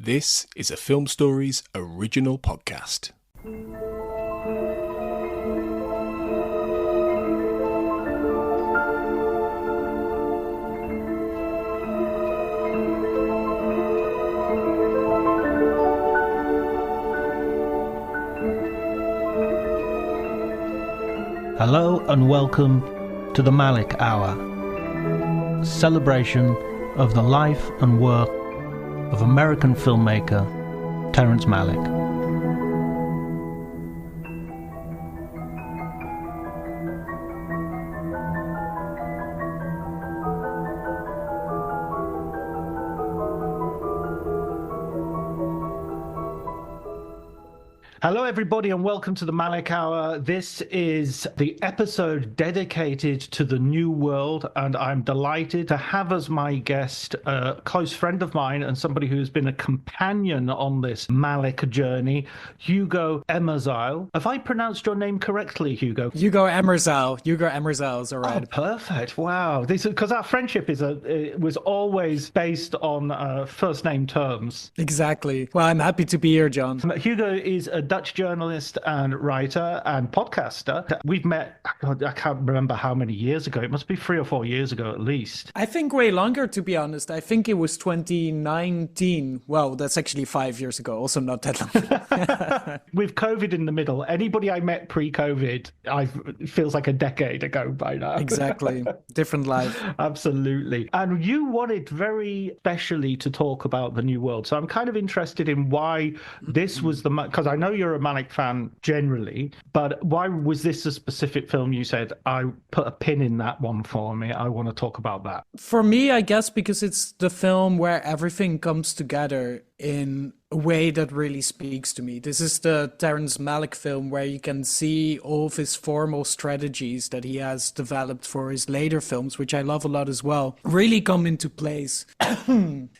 This is a Film Stories original podcast. Hello and welcome to the Malick Hour, celebration of the life and work of American filmmaker Terrence Malick. Hello everybody and welcome to the Malick Hour. This is the episode dedicated to the New World, and I'm delighted to have as my guest a close friend of mine and somebody who's been a companion on this Malick journey, Hugo Emerzail. Have I pronounced your name correctly, Hugo? Hugo Emerzail is all right. Oh, perfect. Wow. This is because our friendship was always based on first name terms. Exactly. Well, I'm happy to be here, John. Hugo is a Dutch journalist and writer and podcaster. We've met, I can't remember how many years ago. It must be 3 or 4 years ago at least. I think way longer, to be honest. I think it was 2019. Well, that's actually 5 years ago. Also not that long. With COVID in the middle, anybody I met pre-COVID, it feels like a decade ago by now. Exactly. Different life. Absolutely. And you wanted very specially to talk about the New World. So I'm kind of interested in why this was because I know you're a Malick fan generally, but why was this a specific film you said, I put a pin in that one for me, I want to talk about that? For me, I guess because it's the film where everything comes together in a way that really speaks to me. This is the Terrence Malick film where you can see all of his formal strategies that he has developed for his later films, which I love a lot as well, really come into place.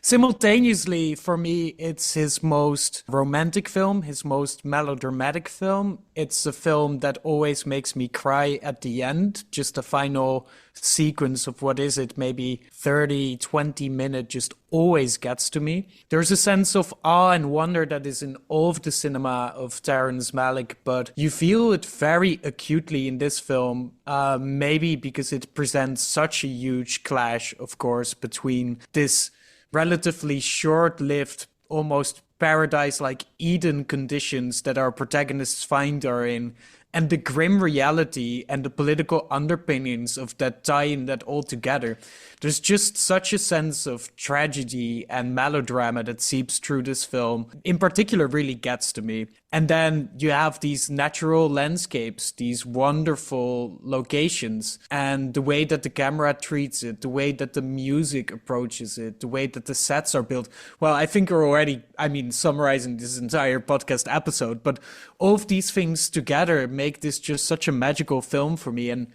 Simultaneously, for me, it's his most romantic film, his most melodramatic film. It's a film that always makes me cry at the end, just the final sequence of what is it, maybe 30, 20 minutes just always gets to me. There's a sense of awe and wonder that is in all of the cinema of Terrence Malick, but you feel it very acutely in this film, maybe because it presents such a huge clash, of course, between this relatively short-lived, almost paradise-like Eden conditions that our protagonists find are in, and the grim reality and the political underpinnings of that tie-in that all together. There's just such a sense of tragedy and melodrama that seeps through this film, in particular really gets to me. And then you have these natural landscapes, these wonderful locations, and the way that the camera treats it, the way that the music approaches it, the way that the sets are built. Well, I think we're already, summarizing this entire podcast episode, but all of these things together make this just such a magical film for me. And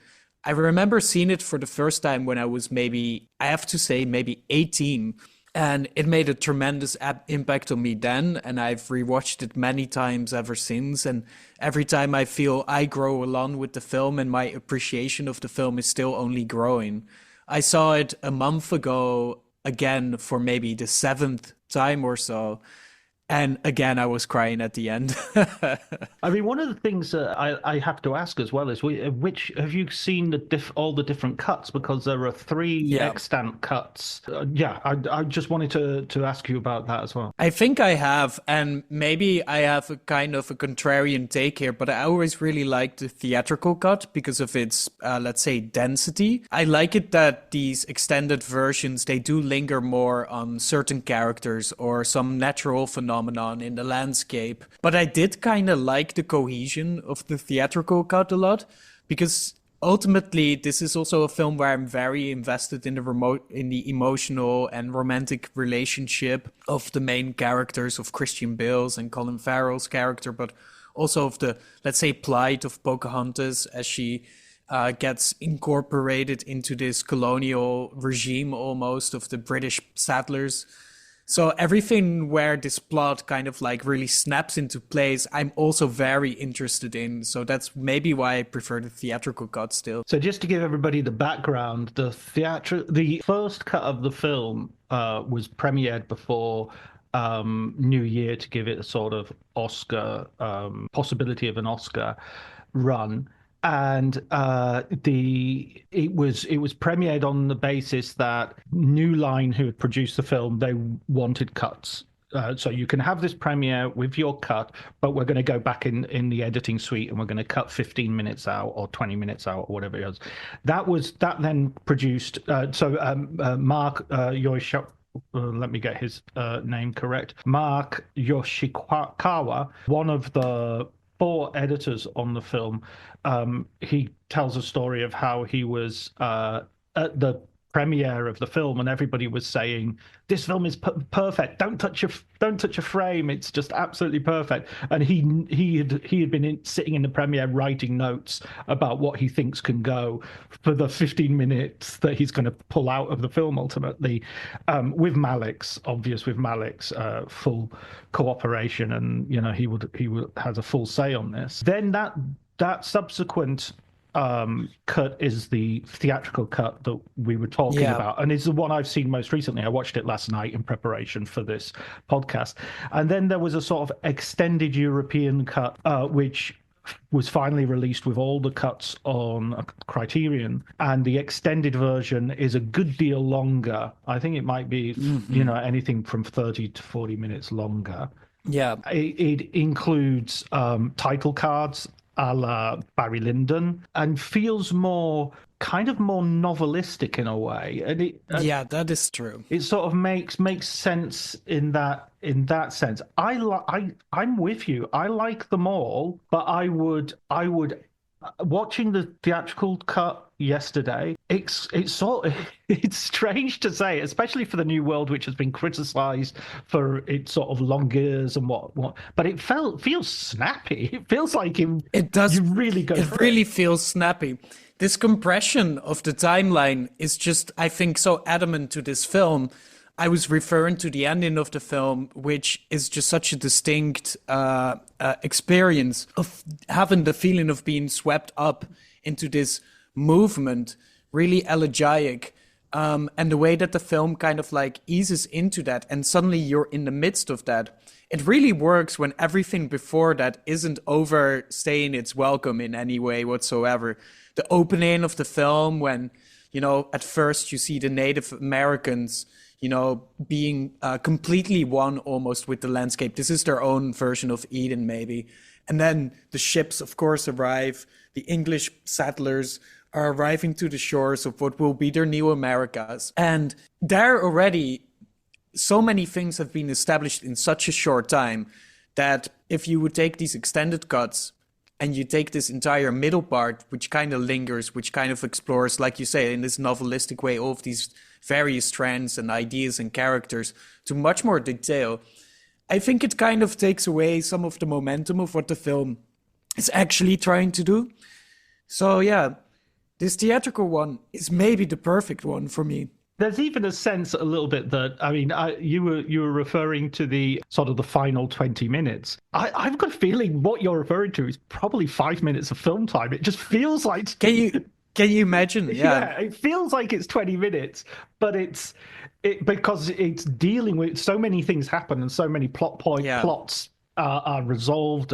I remember seeing it for the first time when I was maybe 18. And it made a tremendous impact on me then, and I've rewatched it many times ever since. And every time I feel I grow along with the film, and my appreciation of the film is still only growing. I saw it a month ago again for maybe the 7th time or so. And again, I was crying at the end. One of the things I have to ask as well is, which have you seen all the different cuts? Because there are 3 extant cuts. I just wanted to ask you about that as well. I think I have, and maybe I have a kind of a contrarian take here, but I always really liked the theatrical cut because of its, let's say, density. I like it that these extended versions, they do linger more on certain characters or some natural phenomena in the landscape. But I did kind of like the cohesion of the theatrical cut a lot, because ultimately this is also a film where I'm very invested in the emotional and romantic relationship of the main characters of Christian Bale's and Colin Farrell's character, but also of the, let's say, plight of Pocahontas as she gets incorporated into this colonial regime almost of the British settlers. So everything where this plot kind of like really snaps into place, I'm also very interested in. So that's maybe why I prefer the theatrical cut still. So just to give everybody the background, the first cut of the film was premiered before New Year to give it a sort of Oscar possibility of an Oscar run. And it was premiered on the basis that New Line, who had produced the film, they wanted cuts. So you can have this premiere with your cut, but we're going to go back in the editing suite and we're going to cut 15 minutes out or 20 minutes out or whatever it was. That then produced. Mark let me get his name correct. Mark Yoshikawa, one of the four editors on the film, he tells a story of how he was at the premiere of the film and everybody was saying this film is perfect, don't touch a frame, it's just absolutely perfect. And he had been sitting in the premiere writing notes about what he thinks can go for the 15 minutes that he's going to pull out of the film ultimately, with Malick's full cooperation, and he has a full say on this. Then that subsequent cut is the theatrical cut that we were talking about, and it's the one I've seen most recently. I watched it last night in preparation for this podcast. And then there was a sort of extended European cut, which was finally released with all the cuts on Criterion, and the extended version is a good deal longer. I think it might be anything from 30 to 40 minutes longer. It includes title cards a la Barry Lyndon, and feels more novelistic in a way. And that is true. It sort of makes sense in that sense. I'm with you. I like them all, but I would watching the theatrical cut yesterday, it's strange to say, especially for the New World, which has been criticized for its sort of long ears and what, but it feels snappy. It feels like it does. You really go. It really feels snappy. This compression of the timeline is just, I think, so adamant to this film. I was referring to the ending of the film, which is just such a distinct experience of having the feeling of being swept up into this movement, really elegiac, and the way that the film kind of like eases into that, and suddenly you're in the midst of that. It really works when everything before that isn't overstaying its welcome in any way whatsoever. The opening of the film, when, at first you see the Native Americans, being completely one almost with the landscape. This is their own version of Eden, maybe. And then the ships, of course, arrive. The English settlers are arriving to the shores of what will be their new Americas. And there already, so many things have been established in such a short time that if you would take these extended cuts and you take this entire middle part, which kind of lingers, which kind of explores, like you say, in this novelistic way, all of these various strands and ideas and characters to much more detail, I think it kind of takes away some of the momentum of what the film is actually trying to do. So yeah, this theatrical one is maybe the perfect one for me. There's even a sense a little bit that, I mean, you were referring to the sort of the final 20 minutes. I've got a feeling what you're referring to is probably 5 minutes of film time. It just feels like... Can you imagine? Yeah, it feels like it's 20 minutes, but because it's dealing with so many things happen and so many plots are resolved,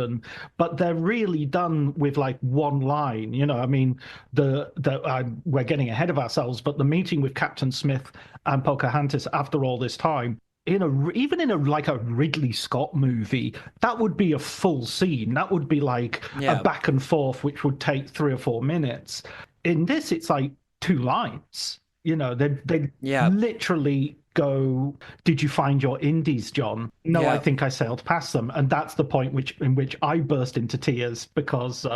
but they're really done with like one line. I mean, we're getting ahead of ourselves, but the meeting with Captain Smith and Pocahontas after all this time, even in a Ridley Scott movie, that would be a full scene. That would be like a back and forth, which would take 3 or 4 minutes. In this, it's like 2 lines. They literally go, "Did you find your indies, John?" "No, I think I sailed past them." And that's the point in which I burst into tears because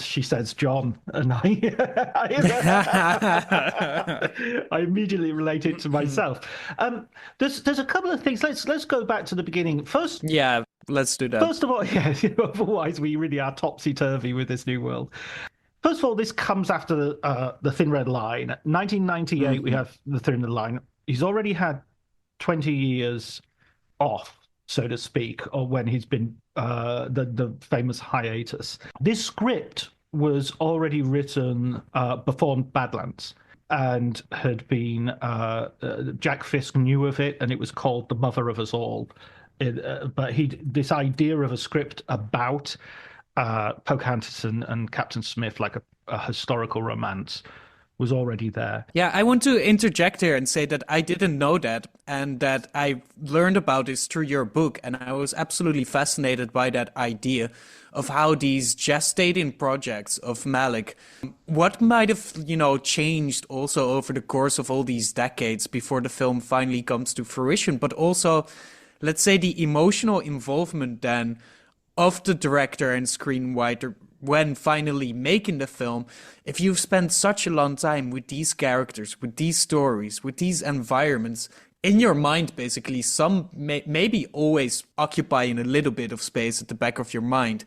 she says John, and I immediately relate it to myself. There's a couple of things. Let's go back to the beginning first. Yeah, let's do that. First of all, otherwise we really are topsy-turvy with this new world. First of all, this comes after the Thin Red Line. 1998, we have the Thin Red Line. He's already had 20 years off, so to speak, or when he's been the famous hiatus. This script was already written before Badlands. and had been Jack Fisk knew of it, and it was called The Mother of Us All. But this idea of a script about Pocahontas and Captain Smith, like a historical romance, was already there. Yeah, I want to interject here and say that I didn't know that, and that I learned about this through your book, and I was absolutely fascinated by that idea of how these gestating projects of Malick, what might have, changed also over the course of all these decades before the film finally comes to fruition, but also, let's say, the emotional involvement then of the director and screenwriter when finally making the film. If you've spent such a long time with these characters, with these stories, with these environments, in your mind, basically, some maybe always occupying a little bit of space at the back of your mind,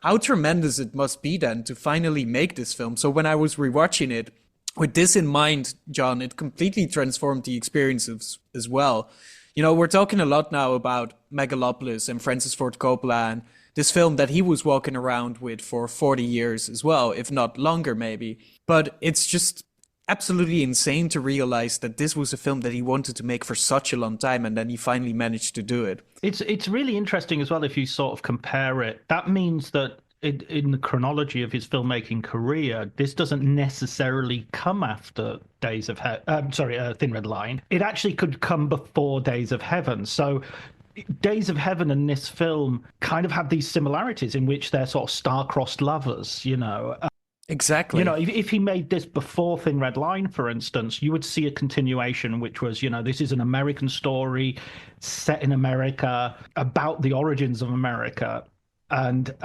how tremendous it must be then to finally make this film. So when I was rewatching it, with this in mind, John, it completely transformed the experience as well. We're talking a lot now about Megalopolis and Francis Ford Coppola and this film that he was walking around with for 40 years as well, if not longer maybe. But it's just absolutely insane to realize that this was a film that he wanted to make for such a long time, and then he finally managed to do it. It's really interesting as well if you sort of compare it. That means that in the chronology of his filmmaking career, this doesn't necessarily come after Thin Red Line. It actually could come before Days of Heaven. So Days of Heaven and this film kind of have these similarities in which they're sort of star-crossed lovers, Exactly. If he made this before Thin Red Line, for instance, you would see a continuation, which was, this is an American story set in America about the origins of America, and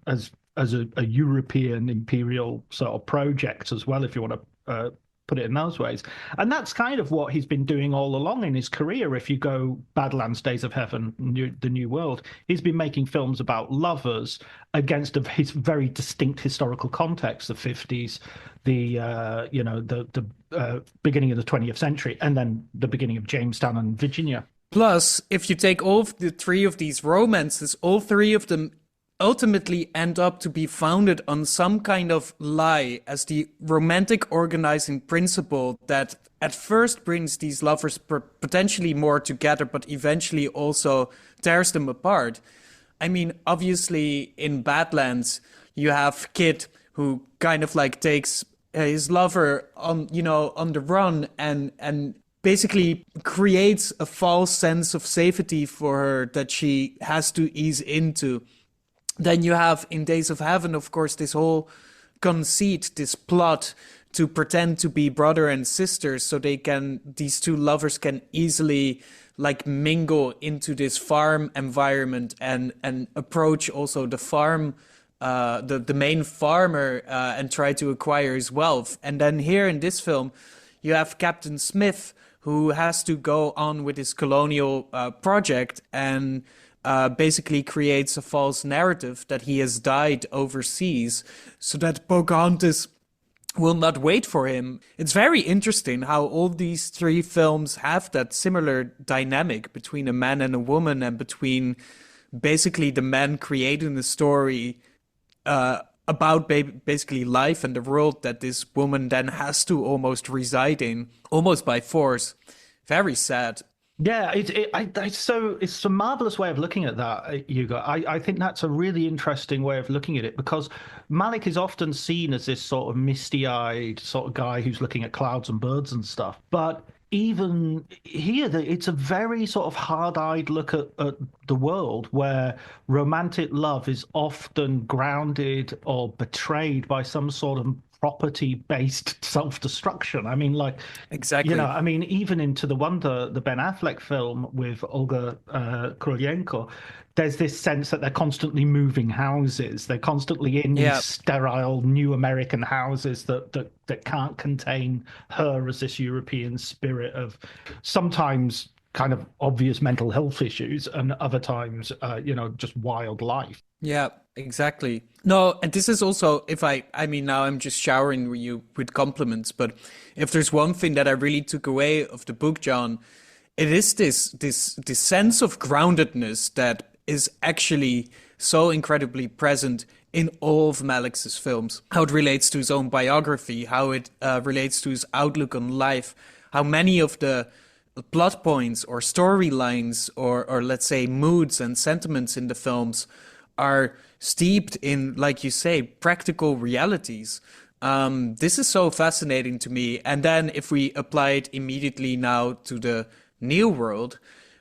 as a European imperial sort of project as well, if you want to put it in those ways. And that's kind of what he's been doing all along in his career. If you go Badlands, Days of Heaven, The New World, he's been making films about lovers against his very distinct historical context, the 50s, the beginning of the 20th century, and then the beginning of Jamestown and Virginia. Plus, if you take all of the three of these romances, all three of them ultimately end up to be founded on some kind of lie as the romantic organizing principle that at first brings these lovers potentially more together, but eventually also tears them apart. I mean, obviously in Badlands, you have Kit who kind of like takes his lover on the run and basically creates a false sense of safety for her that she has to ease into. Then you have in Days of Heaven, of course, this whole conceit, this plot to pretend to be brother and sister so these two lovers can easily like mingle into this farm environment and approach also the farm, the main farmer and try to acquire his wealth. And then here in this film, you have Captain Smith who has to go on with his colonial project and basically creates a false narrative that he has died overseas so that Pocahontas will not wait for him. It's very interesting how all these three films have that similar dynamic between a man and a woman and between basically the man creating the story about basically life and the world that this woman then has to almost reside in, almost by force. Very sad. Yeah, it's a marvelous way of looking at that, Hugo. I think that's a really interesting way of looking at it because Malick is often seen as this sort of misty-eyed sort of guy who's looking at clouds and birds and stuff. But even here, it's a very sort of hard-eyed look at the world where romantic love is often grounded or betrayed by some sort of property-based self-destruction. I mean, like, exactly. Even into the Ben Affleck film with Olga Kurylenko, there's this sense that they're constantly moving houses. They're constantly in these sterile new American houses that can't contain her as this European spirit of sometimes kind of obvious mental health issues and other times, just wild life. Yeah, exactly. No, and this is also, now I'm just showering you with compliments, but if there's one thing that I really took away of the book, John, it is this sense of groundedness that is actually so incredibly present in all of Malick's films. How it relates to his own biography, how it relates to his outlook on life, how many of the plot points or storylines or let's say moods and sentiments in the films are steeped in, like you say, practical realities. This is so fascinating to me. And then if we apply it immediately now to the New World,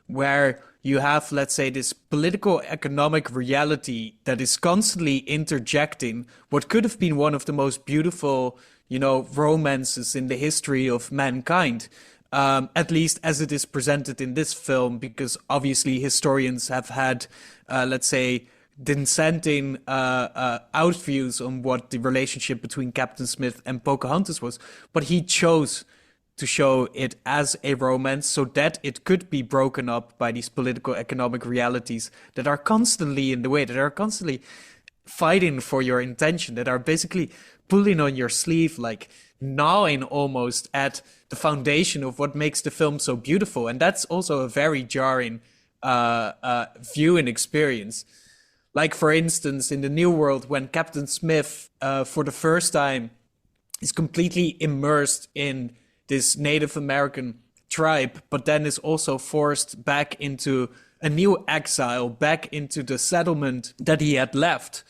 where you have, let's say, this political economic reality that is constantly interjecting what could have been one of the most beautiful, romances in the history of mankind. At least as it is presented in this film, because obviously historians have had, let's say, dissenting out views on what the relationship between Captain Smith and Pocahontas was. But he chose to show it as a romance so that it could be broken up by these political economic realities that are constantly in the way, that are constantly fighting for your intention, that are basically pulling on your sleeve, like gnawing almost at the foundation of what makes the film so beautiful. And that's also a very jarring viewing experience. Like, for instance, in the New World, when Captain Smith, for the first time, is completely immersed in this Native American tribe, but then is also forced back into a new exile, back into the settlement that he had left.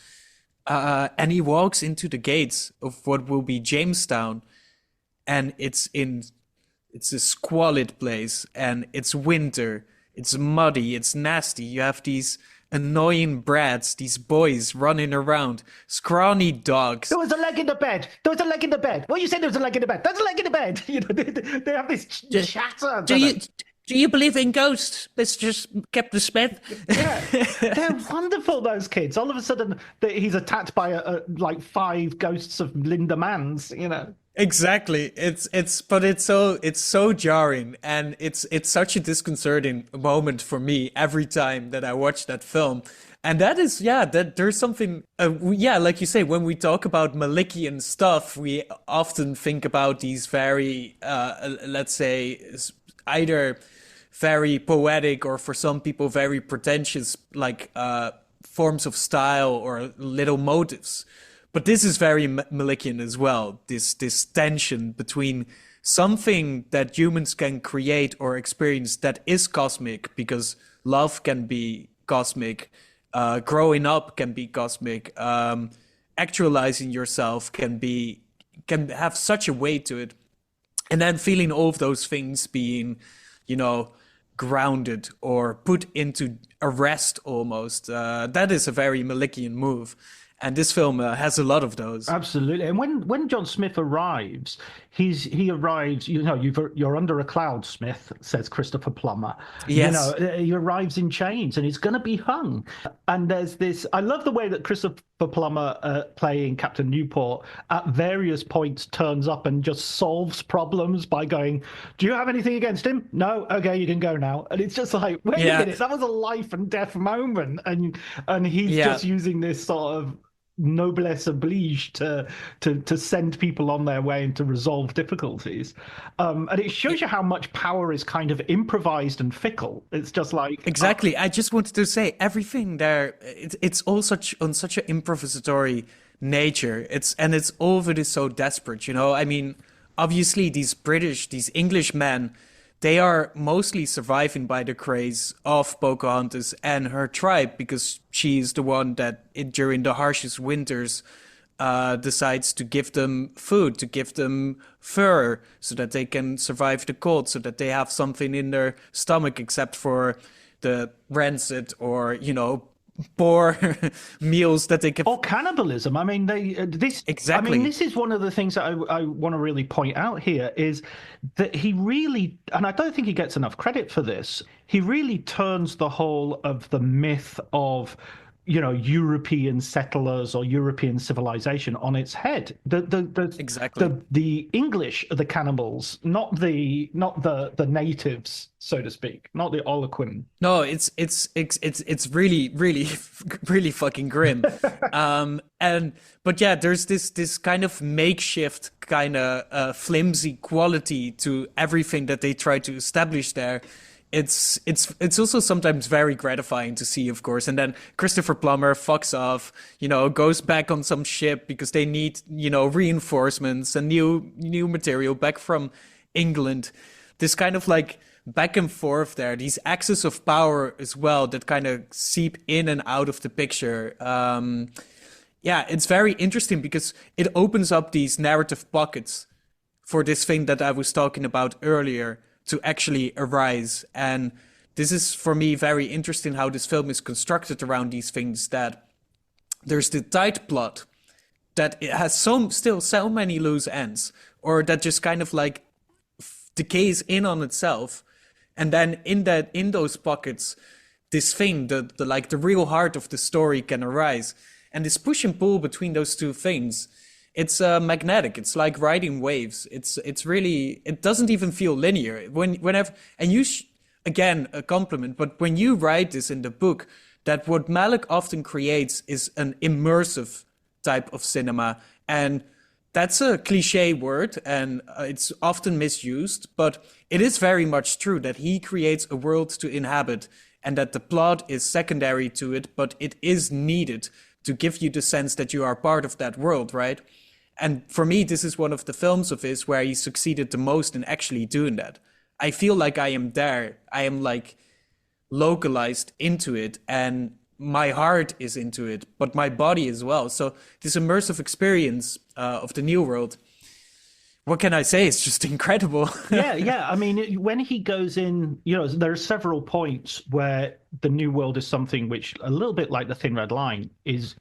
And he walks into the gates of what will be Jamestown, and it's a squalid place, and it's winter, it's muddy, it's nasty. You have these annoying brats, these boys running around, scrawny dogs. There was a leg in the bed. There was a leg in the bed. What you said? There was a leg in the bed. There's a leg in the bed. They have this chatter. Do you believe in ghosts, Mr. Captain Smith? Yeah, they're wonderful, those kids. All of a sudden, he's attacked by like 5 ghosts of Linda Manns, Exactly. It's so jarring, and it's such a disconcerting moment for me every time that I watch that film. And that is, that there's something, like you say, when we talk about Malickian stuff, we often think about these very, let's say, either very poetic or for some people very pretentious, like forms of style or little motives. But this is very Malickian as well, this tension between something that humans can create or experience that is cosmic, because love can be cosmic, growing up can be cosmic, actualizing yourself can have such a weight to it. And then feeling all of those things being, grounded or put into arrest almost. That is a very Malickian move. And this film has a lot of those. Absolutely. And when John Smith arrives, he arrives, you're under a cloud, Smith, says Christopher Plummer. Yes. He arrives in chains and he's going to be hung. And there's this, I love the way that Christopher Plummer, playing Captain Newport, at various points turns up and just solves problems by going, do you have anything against him? No? Okay, you can go now. And it's just like, wait a minute, that was a life and death moment. And he's just using this sort of noblesse oblige to send people on their way and to resolve difficulties, and it shows you how much power is kind of improvised and fickle. It's just like, exactly. I just wanted to say everything there. It's all such an improvisatory nature. It's all of it is so desperate. I mean, obviously these English men, they are mostly surviving by the craze of Pocahontas and her tribe, because she's the one that during the harshest winters decides to give them food, to give them fur, so that they can survive the cold, so that they have something in their stomach except for the rancid or, poor meals that they can. Or cannibalism. I mean, exactly. I mean, this is one of the things that I want to really point out here, is that he really, and I don't think he gets enough credit for this, he really turns the whole of the myth of, European settlers or European civilization on its head. Exactly. The English are the cannibals, not the natives, so to speak, not the Oloquin. No, it's really, really, really fucking grim. But there's this kind of makeshift, kind of flimsy quality to everything that they try to establish there. it's also sometimes very gratifying to see, of course. And then Christopher Plummer fucks off, goes back on some ship because they need, reinforcements and new material back from England. This kind of like back and forth there, these axes of power as well that kind of seep in and out of the picture. Yeah, it's very interesting because it opens up these narrative pockets for this thing that I was talking about earlier to actually arise. And this is, for me, very interesting how this film is constructed around these things, that there's the tight plot that it has still so many loose ends, or that just kind of like decays in on itself. And then in those pockets, this thing, the real heart of the story can arise. And this push and pull between those two things, it's magnetic. It's like riding waves. It's really, it doesn't even feel linear. Whenever, and again, a compliment, but when you write this in the book, that what Malick often creates is an immersive type of cinema. And that's a cliche word, and it's often misused, but it is very much true that he creates a world to inhabit, and that the plot is secondary to it, but it is needed to give you the sense that you are part of that world, right? And for me, this is one of the films of his where he succeeded the most in actually doing that. I feel like I am there. I am like localized into it, and my heart is into it, but my body as well. So this immersive experience of the New World, what can I say? It's just incredible. Yeah. I mean, when he goes in, there are several points where the New World is something which, a little bit like the Thin Red Line, is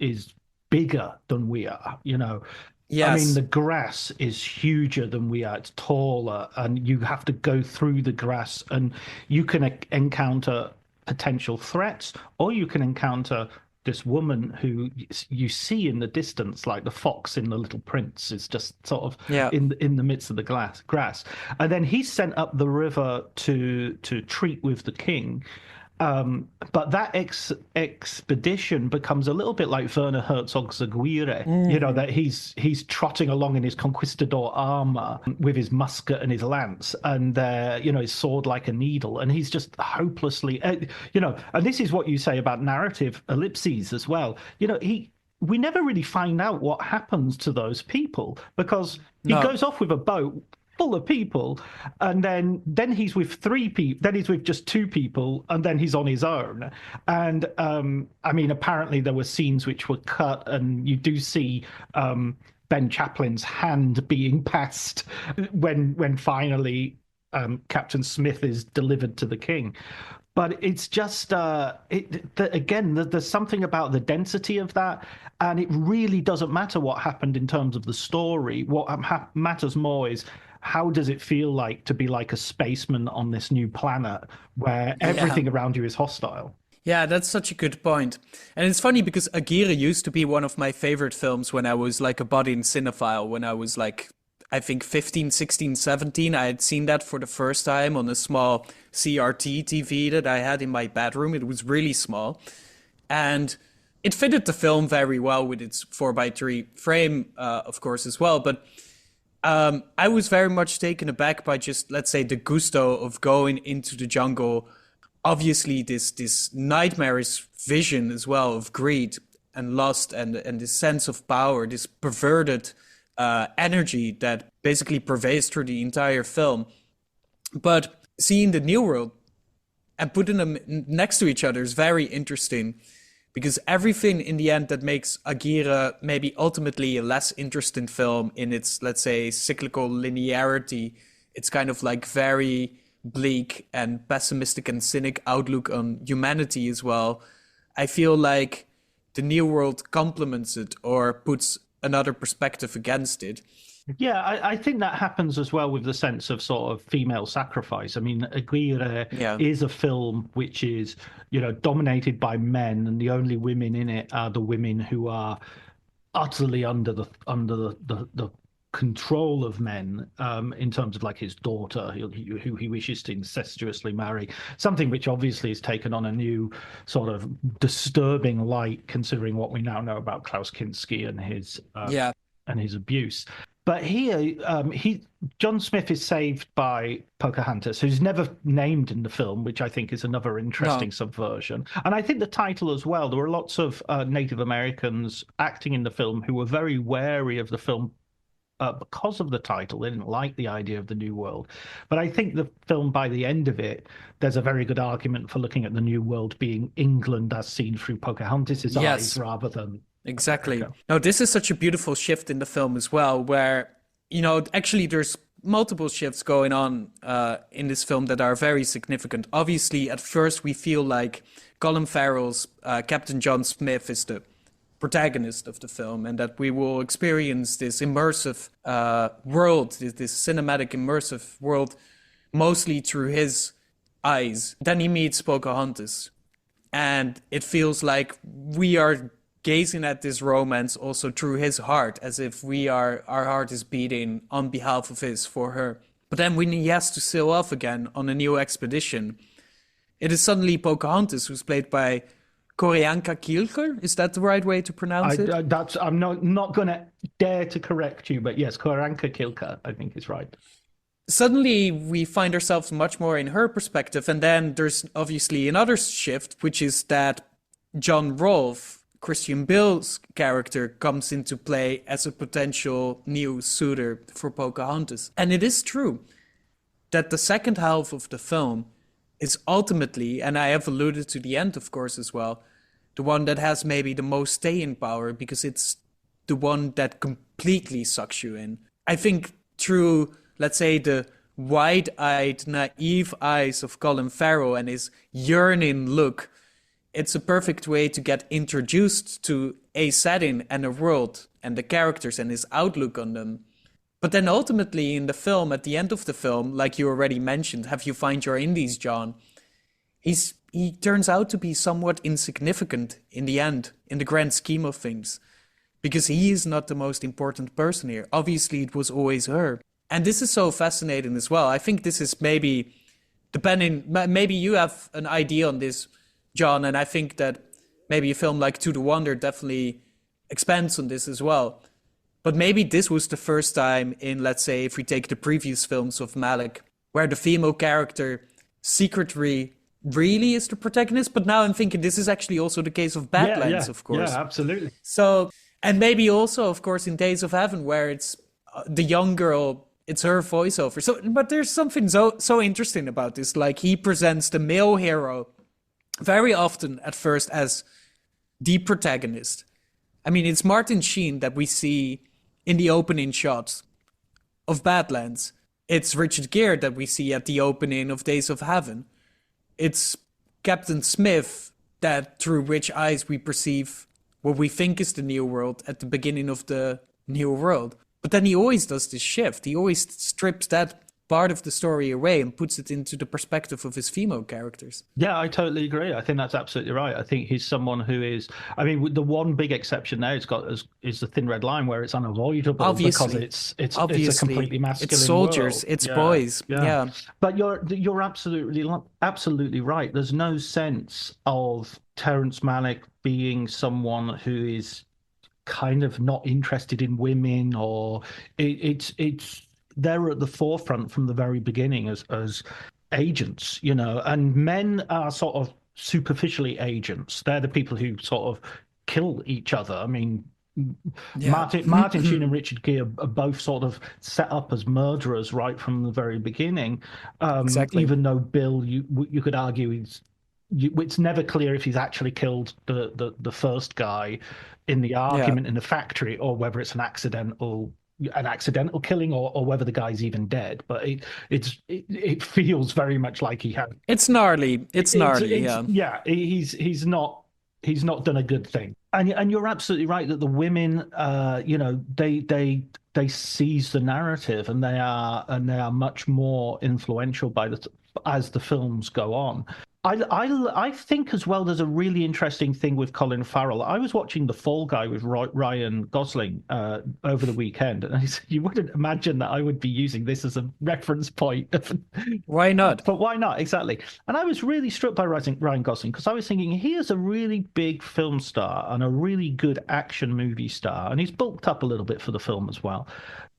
bigger than we are. Yes. I mean, the grass is huger than we are. It's taller, and you have to go through the grass, and you can encounter potential threats, or you can encounter this woman who you see in the distance, like the fox in The Little Prince, is just sort of in the midst of the grass. And then he's sent up the river to treat with the king. But that expedition becomes a little bit like Werner Herzog's Aguirre, that he's trotting along in his conquistador armor with his musket and his lance, and his sword like a needle, and he's just hopelessly, and this is what you say about narrative ellipses as well. We never really find out what happens to those people, because he goes off with a boat full of people, and then he's with three people, then he's with just two people, and then he's on his own. And I mean, apparently there were scenes which were cut, and you do see Ben Chaplin's hand being passed when finally Captain Smith is delivered to the king. But it's just, again, there's something about the density of that, and it really doesn't matter what happened in terms of the story. What matters more is, how does it feel like to be like a spaceman on this new planet where everything around you is hostile? Yeah, that's such a good point. And it's funny because Aguirre used to be one of my favorite films when I was like a budding cinephile, when I was like, I think 15, 16, 17. I had seen that for the first time on a small CRT TV that I had in my bedroom. It was really small. And it fitted the film very well with its 4:3 frame, of course, as well. But I was very much taken aback by just, let's say, the gusto of going into the jungle. Obviously, this nightmarish vision as well of greed and lust and this sense of power, this perverted energy that basically pervades through the entire film. But seeing the New World and putting them next to each other is very interesting, because everything in the end that makes Aguirre maybe ultimately a less interesting film in its, let's say, cyclical linearity, it's kind of like very bleak and pessimistic and cynic outlook on humanity as well. I feel like the New World complements it or puts another perspective against it. Yeah, I think that happens as well with the sense of sort of female sacrifice. I mean, Aguirre is a film which is, dominated by men, and the only women in it are the women who are utterly under the control of men, in terms of like his daughter, who he wishes to incestuously marry. Something which obviously has taken on a new sort of disturbing light, considering what we now know about Klaus Kinski and his abuse. But here, John Smith is saved by Pocahontas, who's never named in the film, which I think is another interesting No. subversion. And I think the title as well. There were lots of Native Americans acting in the film who were very wary of the film because of the title. They didn't like the idea of the New World. But I think the film, by the end of it, there's a very good argument for looking at the New World being England as seen through Pocahontas's eyes Yes. rather than Exactly. America. No, this is such a beautiful shift in the film as well, where, actually there's multiple shifts going on in this film that are very significant. Obviously, at first we feel like Colin Farrell's Captain John Smith is the protagonist of the film, and that we will experience this immersive world, this cinematic immersive world, mostly through his eyes. Then he meets Pocahontas, and it feels like we are gazing at this romance also through his heart, as if our heart is beating on behalf of his for her. But then when he has to sail off again on a new expedition, it is suddenly Pocahontas, who's played by Koreanka Kielker. Is that the right way to pronounce it? I'm not going to dare to correct you, but yes, Koranka Kilka, I think is right. Suddenly we find ourselves much more in her perspective, and then there's obviously another shift, which is that John Rolfe, Christian Bale's character, comes into play as a potential new suitor for Pocahontas. And it is true that the second half of the film is ultimately, and I have alluded to the end, of course, as well, the one that has maybe the most staying power, because it's the one that completely sucks you in. I think through, let's say, the wide-eyed, naive eyes of Colin Farrell and his yearning look, it's a perfect way to get introduced to a setting and a world and the characters and his outlook on them. But then ultimately in the film, at the end of the film, like you already mentioned, Have You Find Your Indies, John? He turns out to be somewhat insignificant in the end, in the grand scheme of things, because he is not the most important person here. Obviously, it was always her. And this is so fascinating as well. I think this is maybe, maybe you have an idea on this, John, and I think that maybe a film like To the Wonder definitely expands on this as well. But maybe this was the first time in, let's say, if we take the previous films of Malick, where the female character secretly really is the protagonist. But now I'm thinking this is actually also the case of Badlands, of course. Yeah, absolutely. So, and maybe also, of course, in Days of Heaven, where it's the young girl, it's her voiceover. So, but there's something so interesting about this. Like, he presents the male hero very often at first as the protagonist. I mean, it's Martin Sheen that we see in the opening shot of Badlands. It's Richard Gere that we see at the opening of Days of Heaven. It's Captain Smith that through which eyes we perceive what we think is the New World at the beginning of the New World. But then he always does this shift. He always strips that part of the story away and puts it into the perspective of his female characters. Yeah, I totally agree. I think that's absolutely right. I think he's someone who is, I mean, the one big exception there is the Thin Red Line, where it's unavoidable Obviously. because it's a completely masculine It's soldiers, world. it's boys. Yeah. But you're absolutely right. There's no sense of Terrence Malick being someone who is kind of not interested in women, or it's they're at the forefront from the very beginning as agents, and men are sort of superficially agents. They're the people who sort of kill each other. I mean, Yeah. Martin Sheen and Richard Gere are both sort of set up as murderers right from the very beginning. Exactly. Even though Bill, you could argue it's never clear if he's actually killed the first guy in the argument in the factory, or whether it's an accidental killing, or whether the guy's even dead. But it feels very much like he had. It's gnarly. It's gnarly. Yeah, he's not done a good thing. And you're absolutely right that the women, they seize the narrative, and they are much more influential as the films go on. I think as well there's a really interesting thing with Colin Farrell. I was watching The Fall Guy with Ryan Gosling over the weekend, and you wouldn't imagine that I would be using this as a reference point. Why not? But why not? Exactly. And I was really struck by Ryan Gosling because I was thinking he is a really big film star and a really good action movie star, and he's bulked up a little bit for the film as well,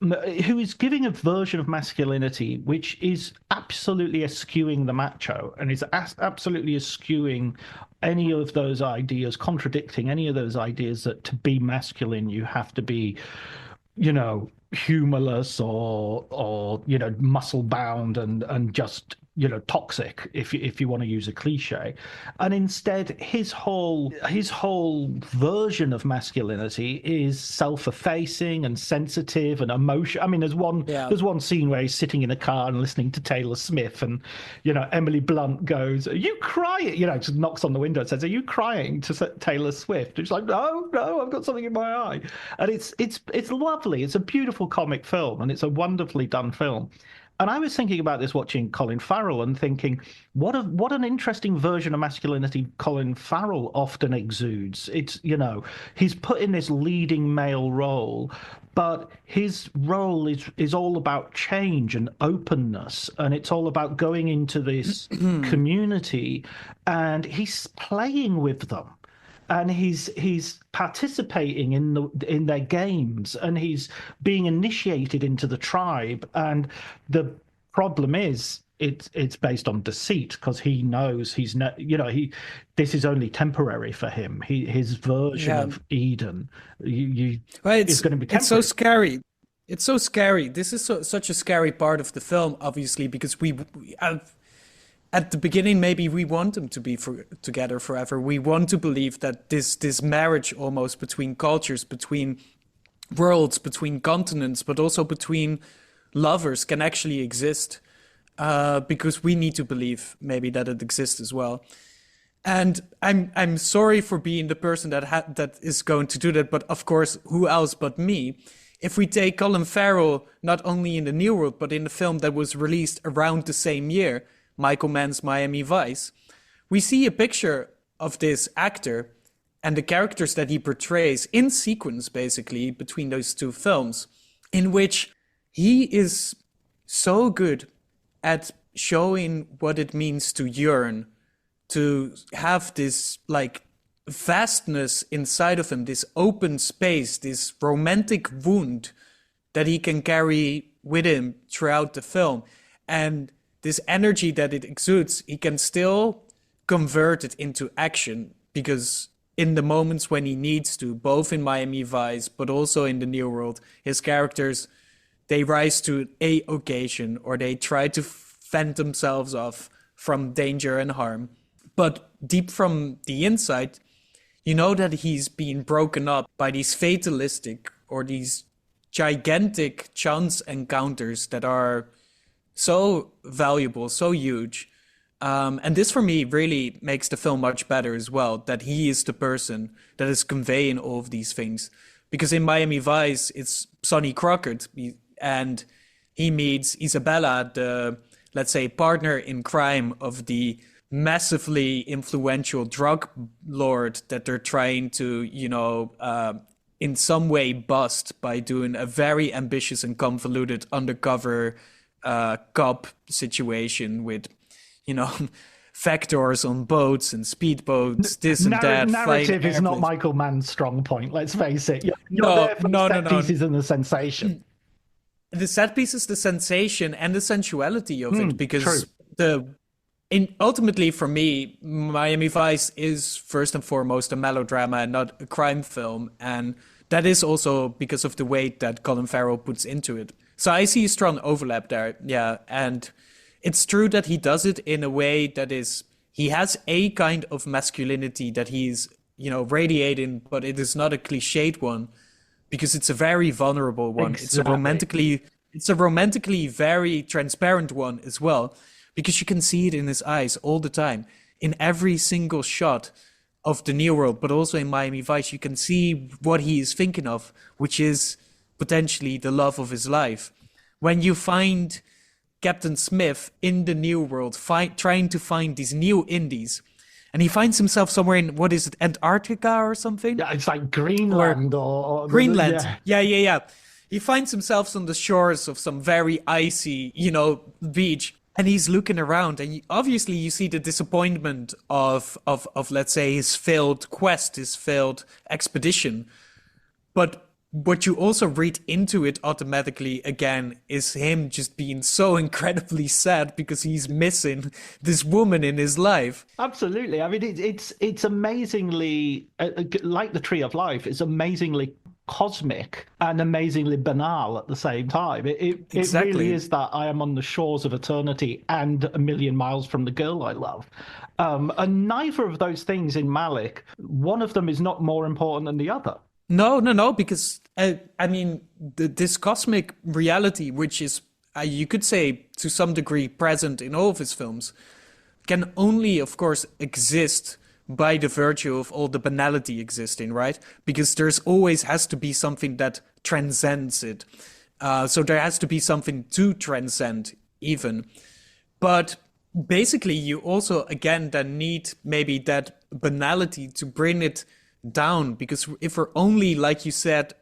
who is giving a version of masculinity which is absolutely eschewing the macho and is absolutely eschewing any of those ideas, contradicting any of those ideas that to be masculine you have to be, humorless or muscle bound and just toxic, if you want to use a cliche. And instead his whole version of masculinity is self-effacing and sensitive and emotion. I mean, there's one scene where he's sitting in a car and listening to Taylor Swift, and Emily Blunt goes, "Are you crying?" Just knocks on the window and says, "Are you crying?" to Taylor Swift. And she's like, no, I've got something in my eye. And it's lovely. It's a beautiful comic film, and it's a wonderfully done film. And I was thinking about this watching Colin Farrell and thinking, what an interesting version of masculinity Colin Farrell often exudes. It's, he's put in this leading male role, but his role is all about change and openness, and it's all about going into this community, and he's playing with them. And he's participating in their games, and he's being initiated into the tribe. And the problem is, it's based on deceit, because he knows this is only temporary for him. His version of Eden is going to be temporary. It's so scary. It's so scary. This is such a scary part of the film, obviously, because we at the beginning, maybe we want them to be together forever. We want to believe that this marriage almost between cultures, between worlds, between continents, but also between lovers can actually exist, because we need to believe maybe that it exists as well. And I'm sorry for being the person that is going to do that, but of course, who else but me? If we take Colin Farrell, not only in the New World, but in the film that was released around the same year, Michael Mann's Miami Vice, we see a picture of this actor and the characters that he portrays in sequence, basically, between those two films, in which he is so good at showing what it means to yearn, to have this, vastness inside of him, this open space, this romantic wound that he can carry with him throughout the film. And this energy that it exudes, he can still convert it into action, because in the moments when he needs to, both in Miami Vice, but also in the New World, his characters, they rise to a occasion, or they try to fend themselves off from danger and harm. But deep from the inside, you know that he's being broken up by these fatalistic or these gigantic chance encounters that are so valuable, so huge. And this for me really makes the film much better as well, that he is the person that is conveying all of these things. Because in Miami Vice, it's Sonny Crockett, and he meets Isabella, the, let's say, partner in crime of the massively influential drug lord that they're trying to, in some way bust by doing a very ambitious and convoluted undercover cop situation with, factors on boats and speedboats, this and that. Narrative is not Michael Mann's strong point, let's face it. No. Pieces and the sensation. The set piece is the sensation and the sensuality of it, because true. Ultimately for me, Miami Vice is first and foremost a melodrama and not a crime film. And that is also because of the weight that Colin Farrell puts into it. So I see a strong overlap there, yeah. And it's true that he does it in a way that is, he has a kind of masculinity that he's, radiating, but it is not a cliched one, because it's a very vulnerable one. Exactly. It's a romantically very transparent one as well, because you can see it in his eyes all the time. In every single shot of the New World, but also in Miami Vice, you can see what he is thinking of, which is potentially the love of his life. When you find Captain Smith in the New World, trying to find these new indies. And he finds himself somewhere in, what is it, Antarctica or something? Yeah, it's like Greenland or Greenland. yeah. Yeah. He finds himself on the shores of some very icy, beach. And he's looking around, and obviously you see the disappointment of let's say, his failed quest, his failed expedition. But what you also read into it automatically again is him just being so incredibly sad because he's missing this woman in his life. Absolutely. I mean, it's amazingly like the Tree of Life. It's amazingly cosmic and amazingly banal at the same time. It really is that I am on the shores of eternity and a million miles from the girl I love. And neither of those things in Malick, one of them is not more important than the other. No, because this cosmic reality, which is, you could say, to some degree present in all of his films, can only, of course, exist by the virtue of all the banality existing, right? Because there's always has to be something that transcends it. So there has to be something to transcend even. But basically, you also, again, then need maybe that banality to bring it down, because if we're only, like you said,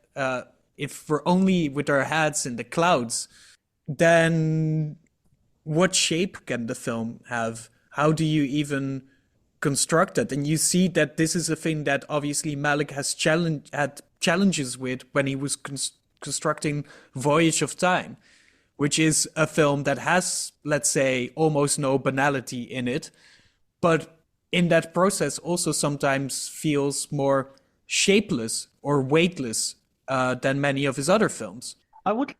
if we're only with our heads in the clouds, then what shape can the film have? How do you even construct it? And you see that this is a thing that obviously Malick had challenges with when he was constructing Voyage of Time, which is a film that has, let's say, almost no banality in it, but in that process also sometimes feels more shapeless or weightless than many of his other films.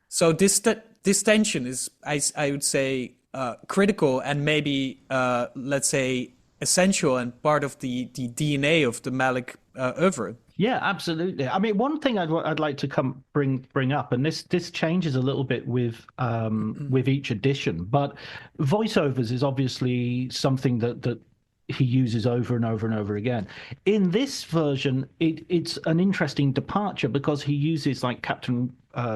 So this tension is, I would say, critical and maybe, let's say, essential and part of the DNA of the Malick oeuvre. Yeah, absolutely. I mean, one thing I'd like to bring up, and this changes a little bit with each edition, but voiceovers is obviously something that he uses over and over and over again. In this version, it's an interesting departure because he uses like Captain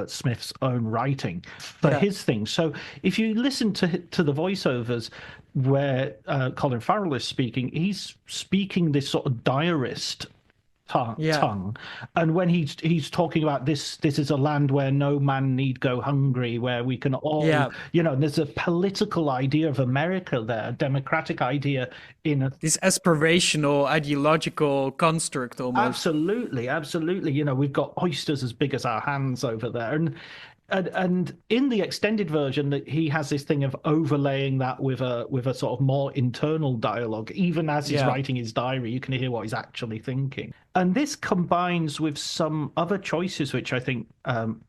Smith's own writing for his thing. So if you listen to the voiceovers where Colin Farrell is speaking, he's speaking this sort of diarist tongue, and when he's talking about this is a land where no man need go hungry, where we can all there's a political idea of America there, a democratic idea in this aspirational ideological construct almost. Absolutely. We've got oysters as big as our hands over there, and in the extended version, that he has this thing of overlaying that with a sort of more internal dialogue. Even as he's writing his diary, you can hear what he's actually thinking. And this combines with some other choices, which I think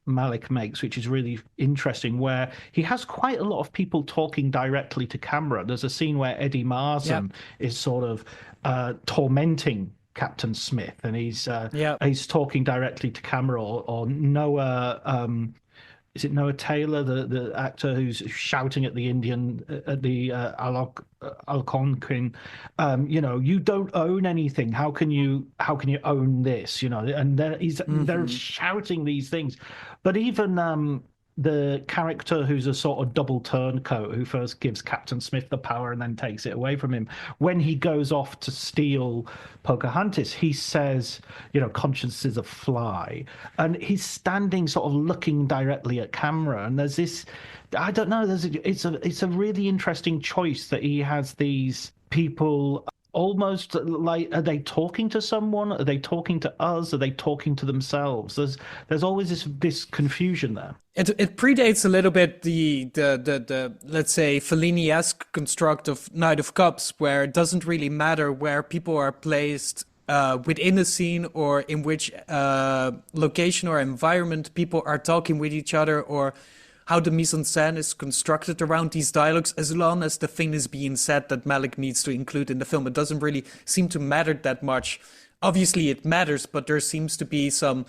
Malick makes, which is really interesting, where he has quite a lot of people talking directly to camera. There's a scene where Eddie Marsan is sort of tormenting Captain Smith, and he's talking directly to camera, or Noah. Is it Noah Taylor, the actor who's shouting at the Indian, at the Algonquin, you don't own anything. How can you own this? And they're shouting these things. But even the character who's a sort of double turncoat, who first gives Captain Smith the power and then takes it away from him, when he goes off to steal Pocahontas, he says, conscience is a fly. And he's standing sort of looking directly at camera. And there's this, I don't know, it's a really interesting choice that he has these people almost like, are they talking to someone? Are they talking to us? Are they talking to themselves? There's always this confusion there. It predates a little bit the let's say Fellini-esque construct of Knight of Cups, where it doesn't really matter where people are placed within a scene or in which location or environment people are talking with each other, or how the mise-en-scène is constructed around these dialogues, as long as the thing is being said that Malick needs to include in the film. It doesn't really seem to matter that much. Obviously it matters, but there seems to be some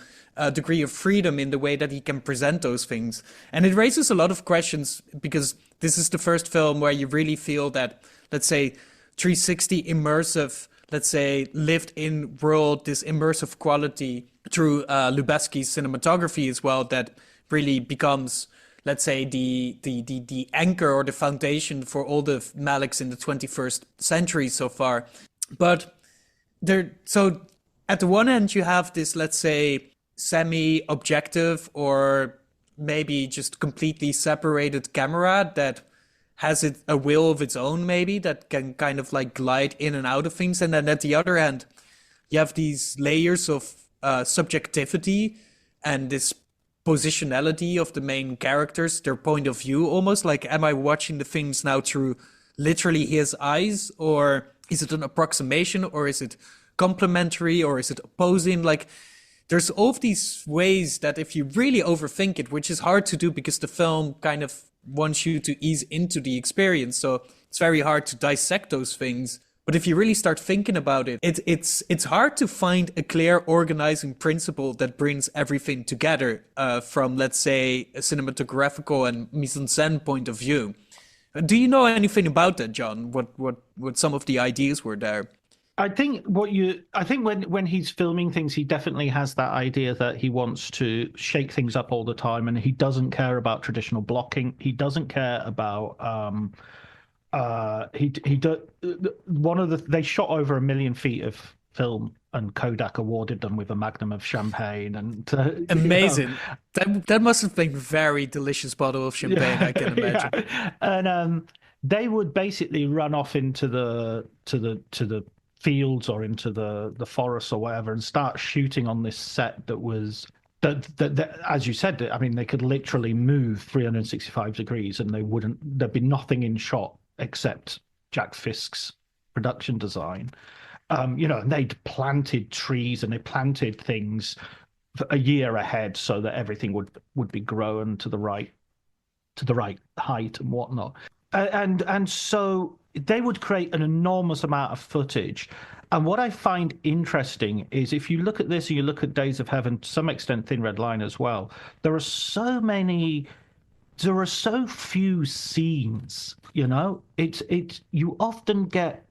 degree of freedom in the way that he can present those things. And it raises a lot of questions, because this is the first film where you really feel that, let's say, 360 immersive, let's say, lived in world, this immersive quality through Lubezki's cinematography as well, that really becomes, let's say the anchor or the foundation for all the Malicks in the 21st century so far. But so at the one end you have this, let's say, semi-objective or maybe just completely separated camera that has a will of its own, maybe, that can kind of like glide in and out of things. And then at the other end, you have these layers of subjectivity and this positionality of the main characters, their point of view, almost like, am I watching the things now through literally his eyes, or is it an approximation, or is it complementary, or is it opposing? Like, there's all of these ways that if you really overthink it, which is hard to do because the film kind of wants you to ease into the experience, so it's very hard to dissect those things. But if you really start thinking about it, it's hard to find a clear organizing principle that brings everything together from, let's say, a cinematographical and mise-en-scène point of view. Do you know anything about that, John? What some of the ideas were there? I think when he's filming things, he definitely has that idea that he wants to shake things up all the time, and he doesn't care about traditional blocking. He doesn't care about they shot over 1 million feet of film, and Kodak awarded them with a magnum of champagne. And amazing. That must have been a very delicious bottle of champagne, I can imagine. Yeah. And they would basically run off into the fields or into the forest or whatever and start shooting on this set that was that as you said, I mean, they could literally move 365 degrees and there'd be nothing in shot except Jack Fisk's production design. And they'd planted trees and they planted things a year ahead so that everything would be grown to the right height and whatnot. And so they would create an enormous amount of footage. And what I find interesting is if you look at this and you look at Days of Heaven, to some extent Thin Red Line as well, there are so few scenes, you often get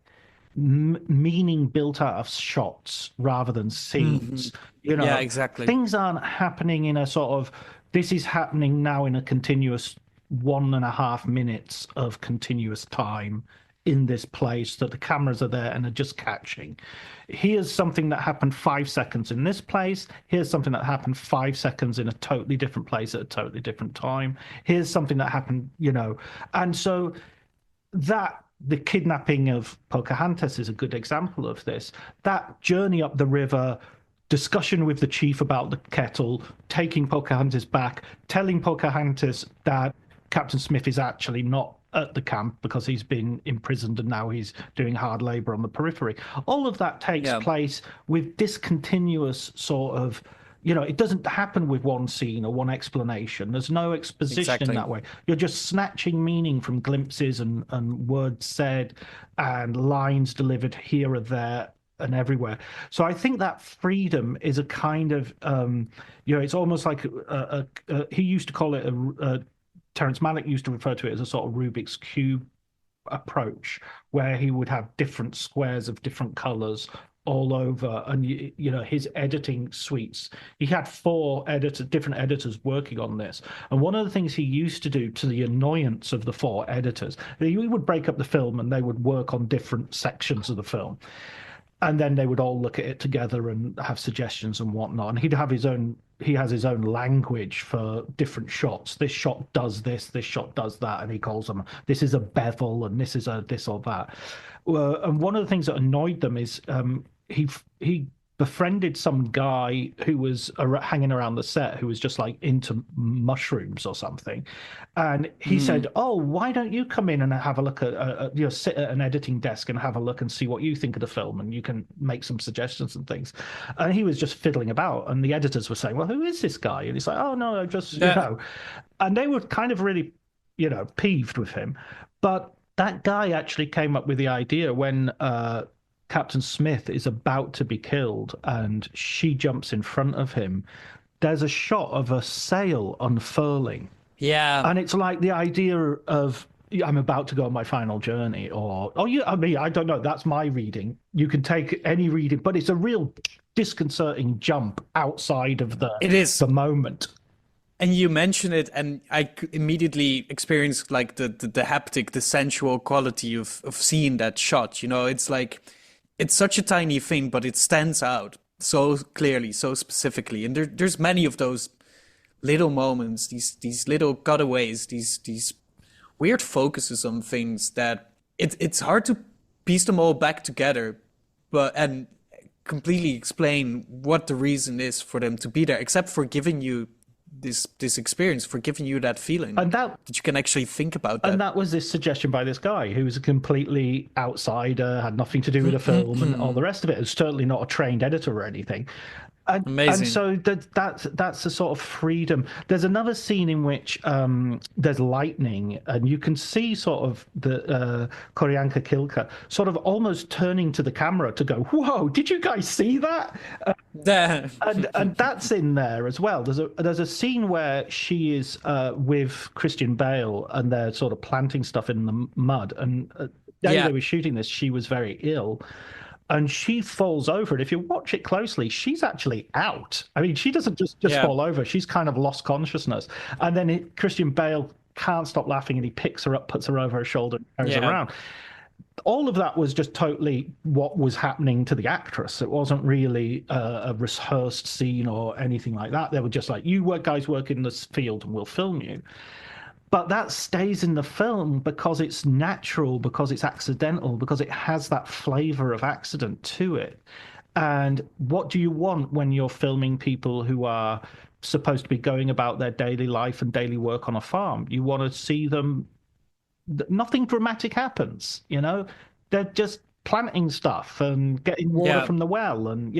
meaning built out of shots rather than scenes. Mm-hmm. Yeah, exactly. Things aren't happening in a sort of, this is happening now in a continuous 1.5 minutes of continuous time in this place that the cameras are there and are just catching. Here's something that happened 5 seconds in this place. Here's something that happened 5 seconds in a totally different place at a totally different time. Here's something that happened, and so that the kidnapping of Pocahontas is a good example of this. That journey up the river, discussion with the chief about the kettle, taking Pocahontas back, telling Pocahontas that Captain Smith is actually not at the camp because he's been imprisoned and now he's doing hard labor on the periphery. All of that takes place with discontinuous sort of, it doesn't happen with one scene or one explanation. There's no exposition in that way. You're just snatching meaning from glimpses and words said and lines delivered here or there and everywhere. So I think that freedom is a kind of, it's almost like he used to call it Terrence Malick used to refer to it as a sort of Rubik's Cube approach, where he would have different squares of different colors all over, and his editing suites. He had 4 different editors working on this, and one of the things he used to do, to the annoyance of the 4 editors, he would break up the film and they would work on different sections of the film. And then they would all look at it together and have suggestions and whatnot. And he has his own language for different shots. This shot does this shot does that. And he calls them, this is a bevel and this is a this or that. And one of the things that annoyed them is he befriended some guy who was hanging around the set who was just like into mushrooms or something. And he said, oh, why don't you come in and have a look at, sit at an editing desk and have a look and see what you think of the film and you can make some suggestions and things. And he was just fiddling about. And the editors were saying, well, who is this guy? And he's like, oh, no, I just, And they were kind of really, peeved with him. But that guy actually came up with the idea when Captain Smith is about to be killed and she jumps in front of him. There's a shot of a sail unfurling. Yeah. And it's like the idea of, I'm about to go on my final journey, I don't know. That's my reading. You can take any reading, but it's a real disconcerting jump outside of the moment. And you mention it, and I immediately experienced like the haptic, the sensual quality of seeing that shot. You know, it's like it's such a tiny thing, but it stands out so clearly, so specifically. And there's many of those little moments, these little cutaways, these weird focuses on things that it's hard to piece them all back together, but and completely explain what the reason is for them to be there, except for giving you this experience, for giving you that feeling, And that you can actually think about that. and that was this suggestion by this guy who was a completely outsider, had nothing to do with the film and all the rest of it. Was certainly not a trained editor or anything. Amazing. And so that's a sort of freedom. There's another scene in which there's lightning, and you can see sort of the Koryanka Kilka sort of almost turning to the camera to go, "Whoa, did you guys see that?" And that's in there as well. There's a scene where she is with Christian Bale, and they're sort of planting stuff in the mud. And the day they were shooting this, she was very ill. And she falls over, and if you watch it closely, she's actually out. I mean, she doesn't just fall over; she's kind of lost consciousness. And then Christian Bale can't stop laughing, and he picks her up, puts her over her shoulder, and carries her around. All of that was just totally what was happening to the actress. It wasn't really a rehearsed scene or anything like that. They were just like, "You guys work in this field, and we'll film you." But that stays in the film because it's natural, because it's accidental, because it has that flavor of accident to it. And what do you want when you're filming people who are supposed to be going about their daily life and daily work on a farm? You want to see them, nothing dramatic happens, you know? They're just planting stuff and getting water from the well, and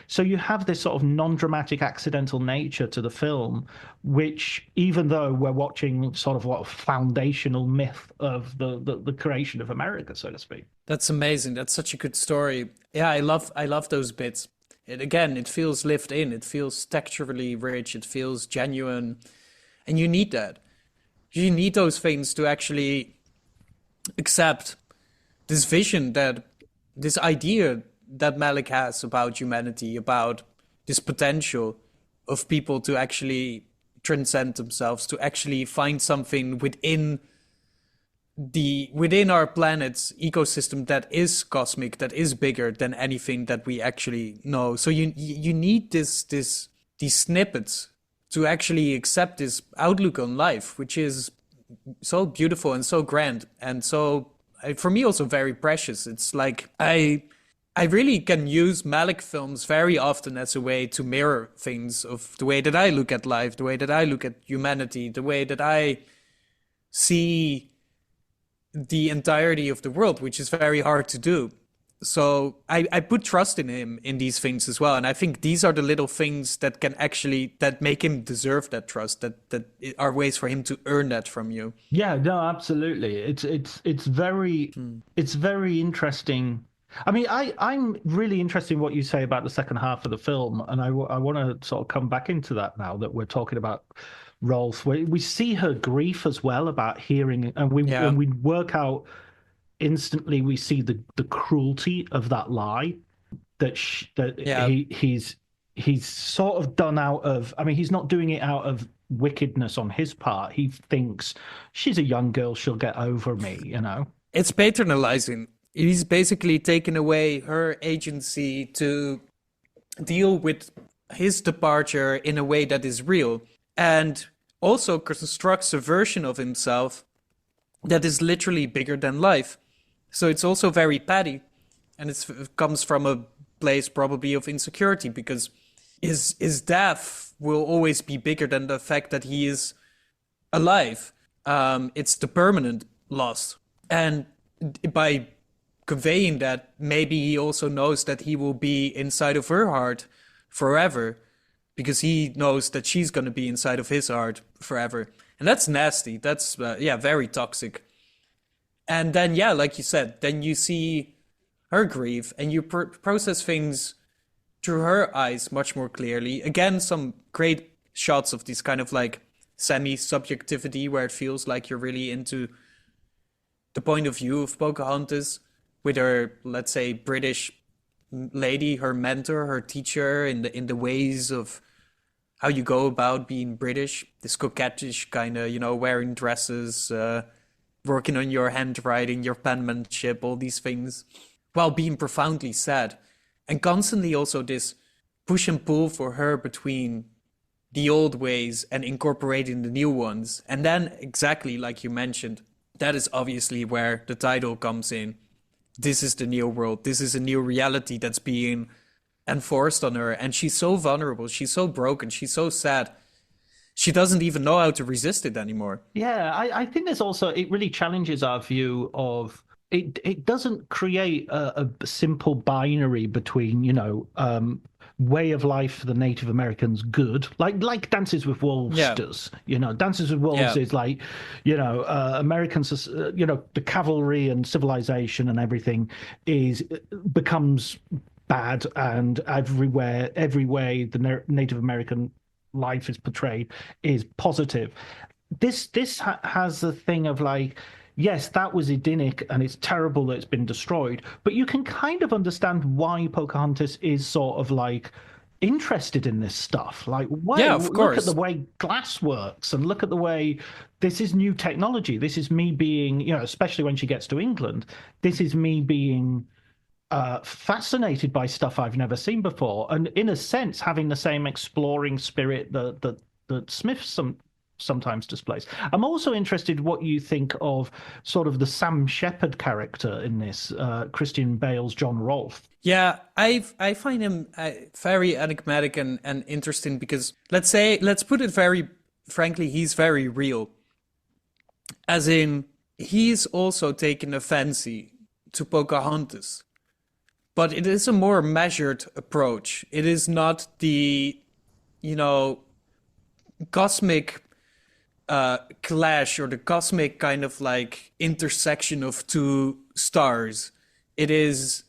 so you have this sort of non-dramatic accidental nature to the film, which, even though we're watching sort of what a foundational myth of the creation of America, so to speak. That's amazing. That's such a good story. Yeah, I love those bits. It feels lived in, it feels texturally rich, it feels genuine, and you need that. You need those things to actually accept this vision, this idea that Malick has about humanity, about this potential of people to actually transcend themselves, to actually find something within our planet's ecosystem that is cosmic, that is bigger than anything that we actually know. So you need these snippets to actually accept this outlook on life, which is so beautiful and so grand and so, for me, also very precious. It's like I really can use Malick films very often as a way to mirror things of the way that I look at life, the way that I look at humanity, the way that I see the entirety of the world, which is very hard to do. So I put trust in him in these things as well. And I think these are the little things that that make him deserve that trust, that are ways for him to earn that from you. Yeah, no, absolutely. It's very interesting. I mean, I'm really interested in what you say about the second half of the film, and I want to sort of come back into that now that we're talking about Rolf. We see her grief as well about hearing, and when we work out instantly, we see the cruelty of that lie that he's sort of done out of. I mean, he's not doing it out of wickedness on his part. He thinks she's a young girl, she'll get over me, It's patronizing. He's basically taken away her agency to deal with his departure in a way that is real, and also constructs a version of himself that is literally bigger than life. So it's also very petty, and it comes from a place probably of insecurity, because his death will always be bigger than the fact that he is alive. It's the permanent loss. And by conveying that, maybe he also knows that he will be inside of her heart forever, because he knows that she's going to be inside of his heart forever. And that's nasty. That's, very toxic. And then, like you said, then you see her grief and you process things through her eyes much more clearly. Again, some great shots of this kind of like semi-subjectivity where it feels like you're really into the point of view of Pocahontas with her, let's say, British lady, her mentor, her teacher, in the ways of how you go about being British, this coquettish kind of, wearing dresses, working on your handwriting, your penmanship, all these things, while being profoundly sad. And constantly also this push and pull for her between the old ways and incorporating the new ones. And then, exactly like you mentioned, that is obviously where the title comes in. This is the new world. This is a new reality that's being enforced on her. And she's so vulnerable. She's so broken. She's so sad. She doesn't even know how to resist it anymore. Yeah, I think there's also, it really challenges our view of, it doesn't create a simple binary between, way of life for the Native Americans good, like Dances with Wolves does. Dances with Wolves is like, Americans, the cavalry and civilization and everything becomes bad, and every way the Native American life is portrayed is positive. This has a thing of like, yes, that was Edenic and it's terrible that it's been destroyed, but you can kind of understand why Pocahontas is sort of like interested in this stuff. Like, look at the way glass works, and look at the way this is new technology. This is me being, especially when she gets to England, this is me being fascinated by stuff I've never seen before, and in a sense having the same exploring spirit that Smith sometimes displays. I'm also interested what you think of sort of the Sam Shepard character in this, Christian Bale's John Rolfe. Yeah, I find him very enigmatic and interesting because let's put it very frankly, he's very real. As in, he's also taken a fancy to Pocahontas. But it is a more measured approach. It is not the, cosmic clash or the cosmic kind of like intersection of two stars. It is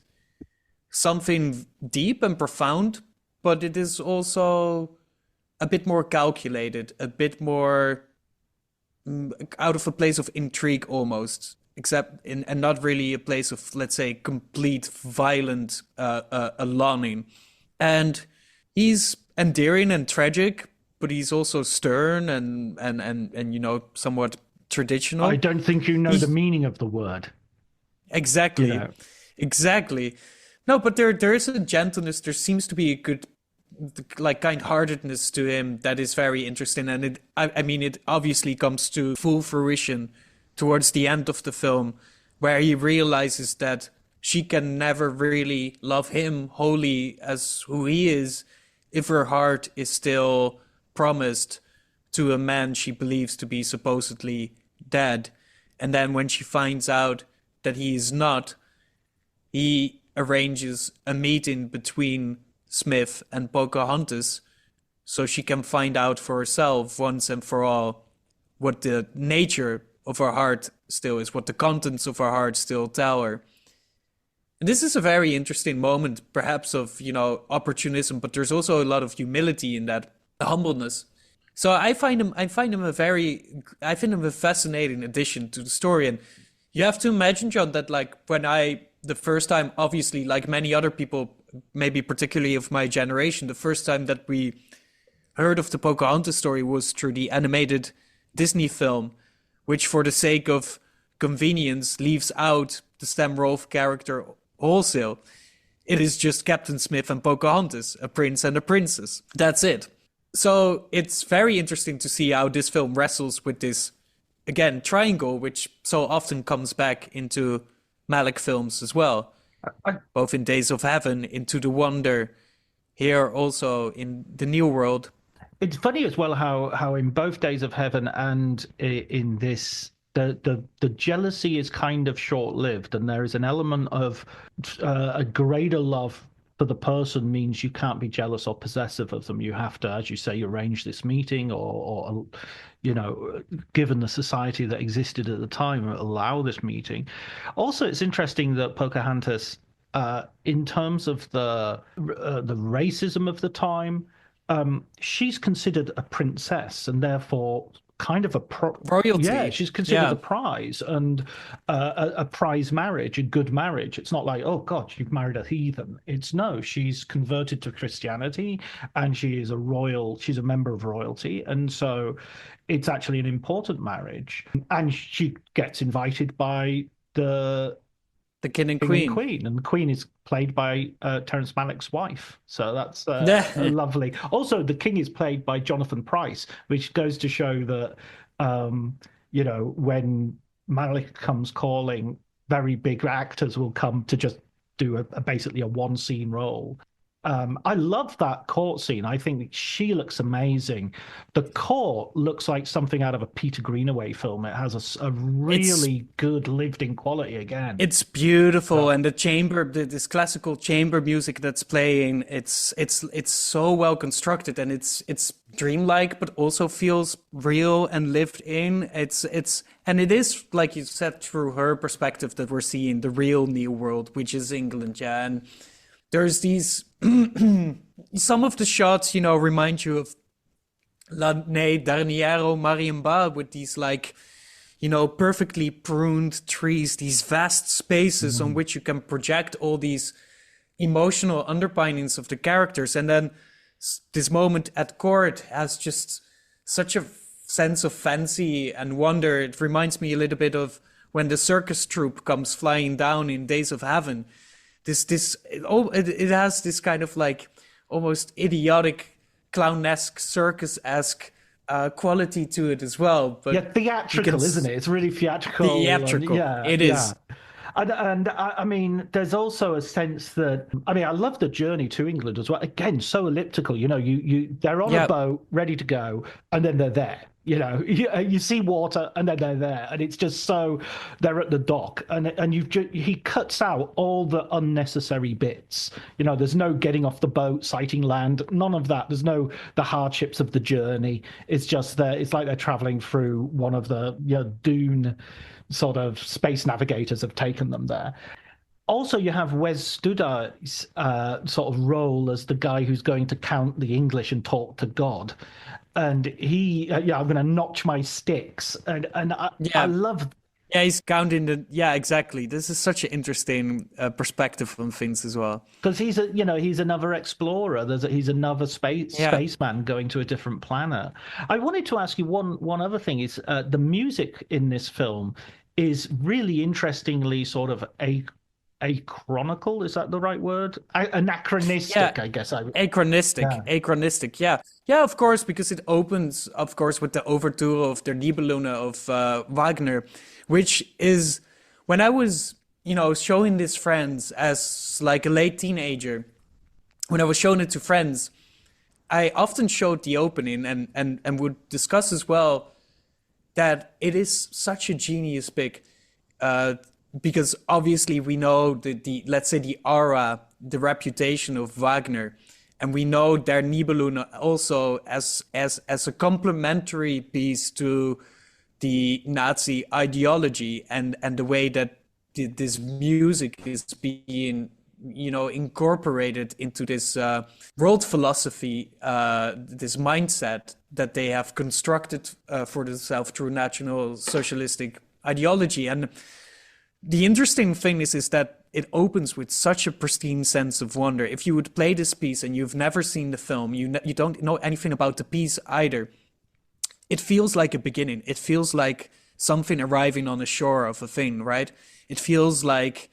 something deep and profound, but it is also a bit more calculated, a bit more out of a place of intrigue almost. And not really a place of, let's say, complete violent alarming. And he's endearing and tragic, but he's also stern and somewhat traditional. I don't think you know the meaning of the word. Exactly. Exactly. No, but there is a gentleness. There seems to be a good, like, kind-heartedness to him that is very interesting. And it obviously comes to full fruition towards the end of the film, where he realizes that she can never really love him wholly as who he is if her heart is still promised to a man she believes to be supposedly dead. And then when she finds out that he is not, he arranges a meeting between Smith and Pocahontas so she can find out for herself once and for all what the nature of her heart still is, what the contents of her heart still tell her. And this is a very interesting moment, perhaps of, opportunism, but there's also a lot of humility in that, humbleness. So I find him a fascinating addition to the story. And you have to imagine, John, that like the first time, obviously, like many other people, maybe particularly of my generation, the first time that we heard of the Pocahontas story was through the animated Disney film, which for the sake of convenience leaves out the Sam Rolfe character wholesale. It is just Captain Smith and Pocahontas, a prince and a princess. That's it. So it's very interesting to see how this film wrestles with this, again, triangle, which so often comes back into Malick films as well. Both in Days of Heaven, Into the Wonder, here also in the New World. It's funny as well how in both Days of Heaven and in this, the jealousy is kind of short-lived, and there is an element of a greater love for the person means you can't be jealous or possessive of them. You have to, as you say, arrange this meeting or given the society that existed at the time, allow this meeting. Also, it's interesting that Pocahontas, in terms of the racism of the time, she's considered a princess and therefore kind of a royalty. Yeah, she's considered a prize and a prize marriage, a good marriage. It's not like, oh God, you've married a heathen. It's no, she's converted to Christianity and she is a royal. She's a member of royalty, and so it's actually an important marriage. And she gets invited by the King and Queen, and the Queen is played by Terrence Malick's wife. So that's lovely. Also, the King is played by Jonathan Pryce, which goes to show that when Malick comes calling, very big actors will come to just do basically a one scene role. I love that court scene. I think she looks amazing. The court looks like something out of a Peter Greenaway film. It has a really good lived-in quality again. It's beautiful, and the chamber, this classical chamber music that's playing, it's so well constructed, and it's dreamlike, but also feels real and lived in. And it is, like you said, through her perspective that we're seeing the real New World, which is England, yeah. And there's these some of the shots, remind you of L'année dernière au Marienbad, with these perfectly pruned trees, these vast spaces on which you can project all these emotional underpinnings of the characters. And then this moment at court has just such a sense of fancy and wonder. It reminds me a little bit of when the circus troupe comes flying down in Days of Heaven. It has this kind of almost idiotic, clownesque, circus-esque quality to it as well. But theatrical, isn't it? It's really theatrical. Theatrical, it is. And I mean, there's also a sense that, I love the journey to England as well. Again, so elliptical. They're on a boat, ready to go, and then they're there. You see water, and then they're there, and it's just so they're at the dock, and he cuts out all the unnecessary bits. There's no getting off the boat, sighting land, none of that. There's no the hardships of the journey. It's just it's like they're traveling through one of the dune sort of space navigators have taken them there. Also, you have Wes Studdar's sort of role as the guy who's going to count the English and talk to God. And he, I'm going to notch my sticks. And I love... Yeah, he's counting exactly. This is such an interesting perspective on things as well. Because he's another explorer. He's another spaceman going to a different planet. I wanted to ask you one other thing. Is the music in this film is really interestingly sort of achronical, is that the right word? Anachronistic, I guess. Achronistic, yeah. Yeah, of course, because it opens, of course, with the overture of Der Nibelunge of Wagner, which is, when I was, showing this friends as like a late teenager, when I was showing it to friends, I often showed the opening and would discuss as well that it is such a genius pick, because obviously we know the let's say the aura, the reputation of Wagner, and we know Der Nibelunge also as a complementary piece to the Nazi ideology and the way that this music is being incorporated into this world philosophy, this mindset that they have constructed for themselves through National Socialistic ideology. And the interesting thing is that it opens with such a pristine sense of wonder. If you would play this piece and you've never seen the film, you don't know anything about the piece either, it feels like a beginning. It feels like something arriving on the shore of a thing, right? It feels like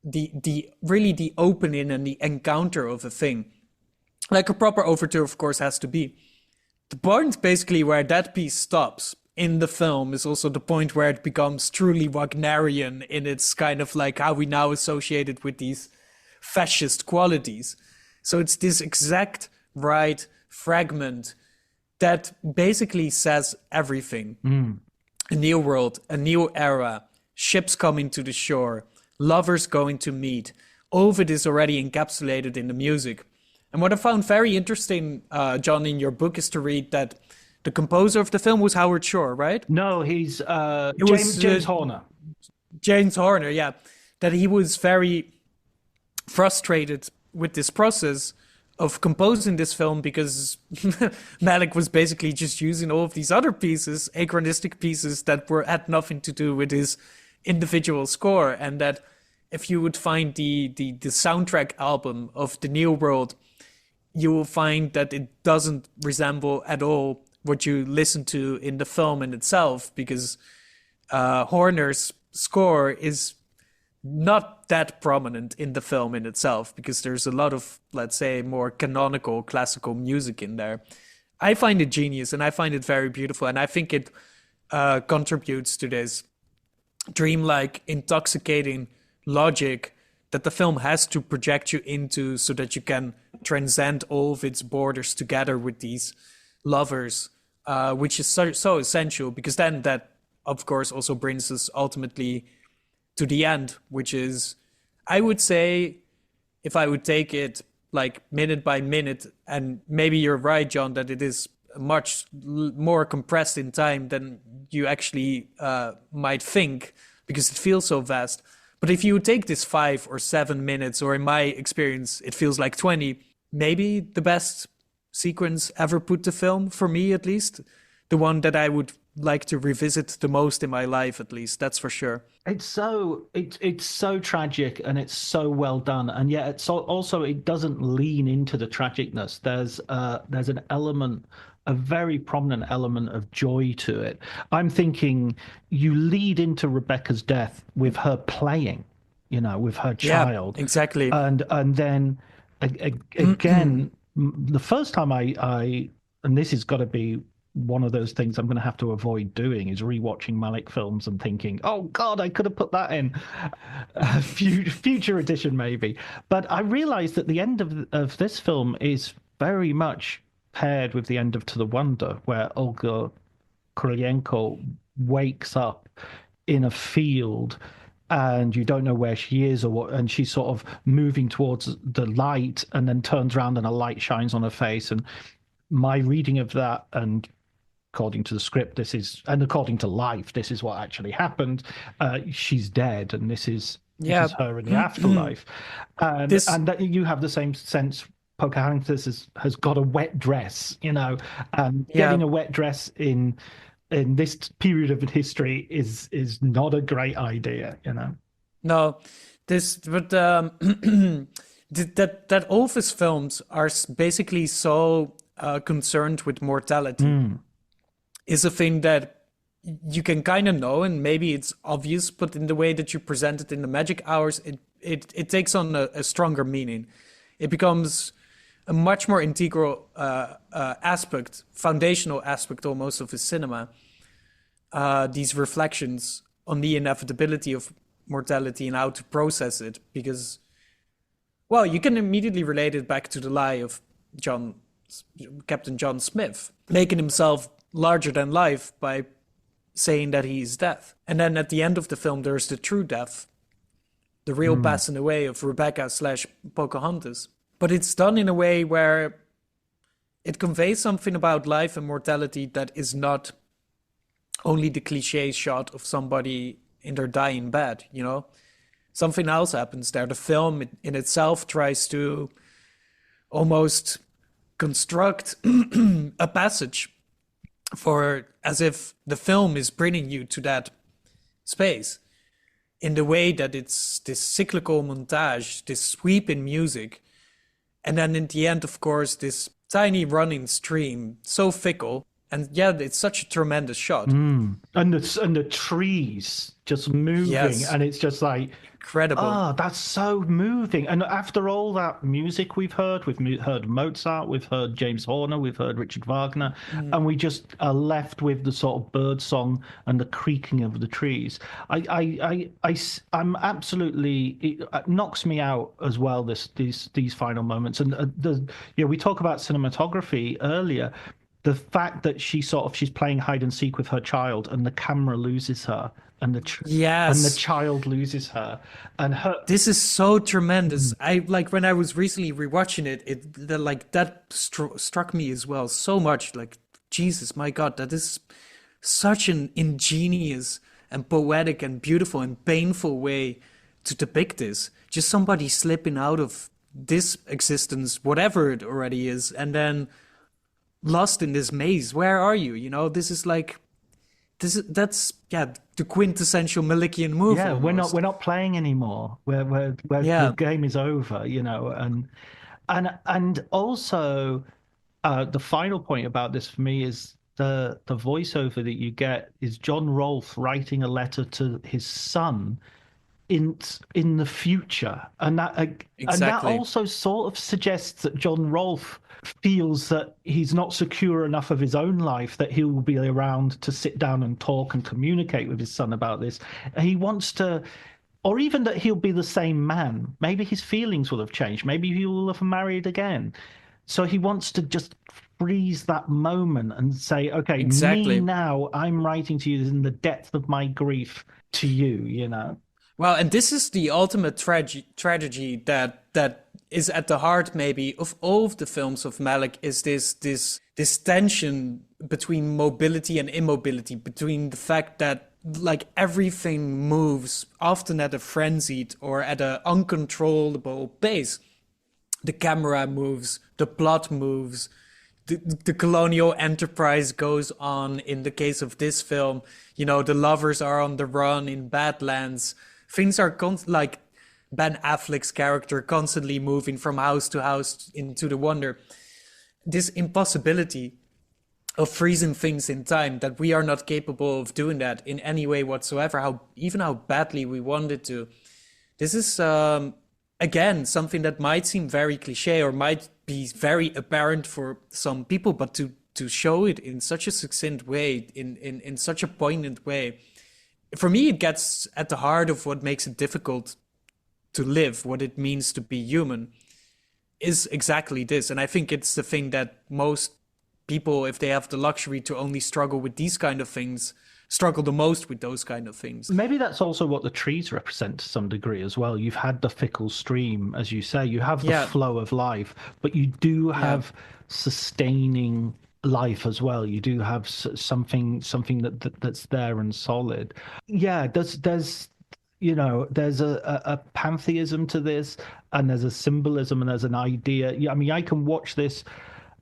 the opening and the encounter of a thing, like a proper overture, of course, has to be. The point basically where that piece stops in the film is also the point where it becomes truly Wagnerian in its kind of like how we now associate it with these fascist qualities. So it's this exact right fragment that basically says everything. A new world, a new era, ships coming to the shore, lovers going to meet. All of it is already encapsulated in the music. And what I found very interesting, John, in your book is to read that the composer of the film was Howard Shore, right? No, he's James Horner. James Horner, yeah. That he was very frustrated with this process of composing this film, because Malick was basically just using all of these other pieces, achronistic pieces that had nothing to do with his individual score. And that if you would find the soundtrack album of The New World, you will find that it doesn't resemble at all what you listen to in the film in itself, because Horner's score is not that prominent in the film in itself, because there's a lot of, let's say, more canonical classical music in there. I find it genius, and I find it very beautiful, and I think it contributes to this dreamlike, intoxicating logic that the film has to project you into, so that you can transcend all of its borders together with these lovers, which is so essential, because then that, of course, also brings us ultimately to the end, which is, I would say, if I would take it like minute by minute, and maybe you're right, John, that it is much more compressed in time than you actually might think, because it feels so vast. But if you take this 5 or 7 minutes, or in my experience, it feels like 20, maybe the best sequence ever put to film, for me at least, the one that I would like to revisit the most in my life, at least, that's for sure. It's so tragic, and it's so well done, and yet it's also, it doesn't lean into the tragicness. There's an element, a very prominent element of joy to it. I'm thinking you lead into Rebecca's death with her playing, with her child. Yeah, exactly. And then again, the first time I and this has got to be one of those things I'm going to have to avoid doing, is rewatching Malick films and thinking, oh God, I could have put that in a future edition maybe. But I realized that the end of this film is very much paired with the end of To the Wonder, where Olga Kurylenko wakes up in a field and you don't know where she is or what, and she's sort of moving towards the light and then turns around and a light shines on her face. And my reading of that, and according to the script, and according to life, this is what actually happened. She's dead, and this is her in the afterlife. And that you have the same sense. Pocahontas has got a wet dress, and getting a wet dress in this period of history is not a great idea, No, but that all of his films are basically so concerned with mortality is a thing that you can kind of know, and maybe it's obvious, but in the way that you present it in the Magic Hours, it takes on a stronger meaning. It becomes a much more integral aspect, foundational aspect almost of his cinema. These reflections on the inevitability of mortality and how to process it, because, well, you can immediately relate it back to the lie of Captain John Smith, making himself larger than life by saying that he is death. And then at the end of the film, there's the true death, the real passing away of Rebecca/Pocahontas. But it's done in a way where it conveys something about life and mortality that is not only the cliche shot of somebody in their dying bed, Something else happens there. The film in itself tries to almost construct a passage as if the film is bringing you to that space, in the way that it's this cyclical montage, this sweep in music, and then in the end, of course, this tiny running stream, so fickle. And yeah, it's such a tremendous shot. And the trees just moving, and it's just like incredible. Oh, that's so moving. And after all that music we've heard Mozart, we've heard James Horner, we've heard Richard Wagner, and we just are left with the sort of bird song and the creaking of the trees. I'm absolutely, it knocks me out as well. These final moments, and we talk about cinematography earlier. The fact that she's playing hide and seek with her child, and the camera loses her, and the child loses her, and her. This is so tremendous. I like when I was recently rewatching it. That struck me as well so much. Like, Jesus, my God, that is such an ingenious and poetic and beautiful and painful way to depict this. Just somebody slipping out of this existence, whatever it already is, and then lost in this maze. Where are you? You know, this is like that's the quintessential Malickian move. Yeah, almost. we're not playing anymore. Where the game is over, you know, and also the final point about this for me is the voiceover that you get is John Rolfe writing a letter to his son in the future, and that also sort of suggests that John Rolfe feels that he's not secure enough of his own life that he will be around to sit down and talk and communicate with his son about this. He wants to, or even that he'll be the same man. Maybe his feelings will have changed. Maybe he will have married again. So he wants to just freeze that moment and say, okay, me now, I'm writing to you in the depth of my grief to you, you know? Well, and this is the ultimate tragedy that is at the heart, maybe, of all of the films of Malick, is this tension between mobility and immobility, between the fact that like everything moves, often at a frenzied or at an uncontrollable pace. The camera moves, the plot moves, the colonial enterprise goes on. In the case of this film, you know, the lovers are on the run in Badlands. Things are like Ben Affleck's character constantly moving from house to house into the wonder. This impossibility of freezing things in time, that we are not capable of doing that in any way whatsoever, how badly we wanted to. This is again something that might seem very cliche or might be very apparent for some people, but to show it in such a succinct way, in such a poignant way, for me, it gets at the heart of what makes it difficult to live, what it means to be human, is exactly this. And I think it's the thing that most people, if they have the luxury to only struggle with these kind of things, struggle the most with those kind of things. Maybe that's also what the trees represent to some degree as well. You've had the fickle stream, as you say, you have the flow of life, but you do have sustaining life as well. You do have something that's there and solid. Yeah, there's you know, there's a pantheism to this, and there's a symbolism, and there's an idea. I mean, I can watch this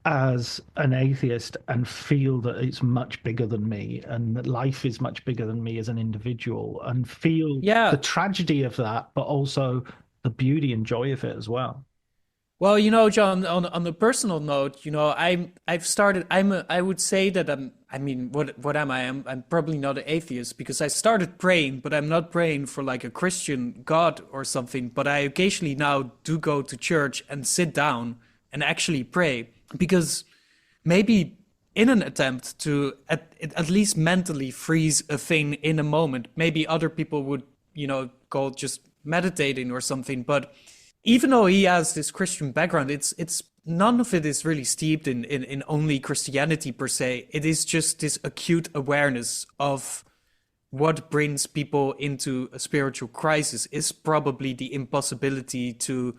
as an atheist and feel that it's much bigger than me, and that life is much bigger than me as an individual, and feel the tragedy of that, but also the beauty and joy of it as well. Well, you know, John, on a personal note, you know, I would say that what am I? I'm probably not an atheist, because I started praying, but I'm not praying for like a Christian God or something. But I occasionally now do go to church and sit down and actually pray, because maybe in an attempt to at least mentally freeze a thing in a moment, maybe other people would, you know, call just meditating or something, but even though he has this Christian background, it's none of it is really steeped in only Christianity per se. It is just this acute awareness of what brings people into a spiritual crisis is probably the impossibility to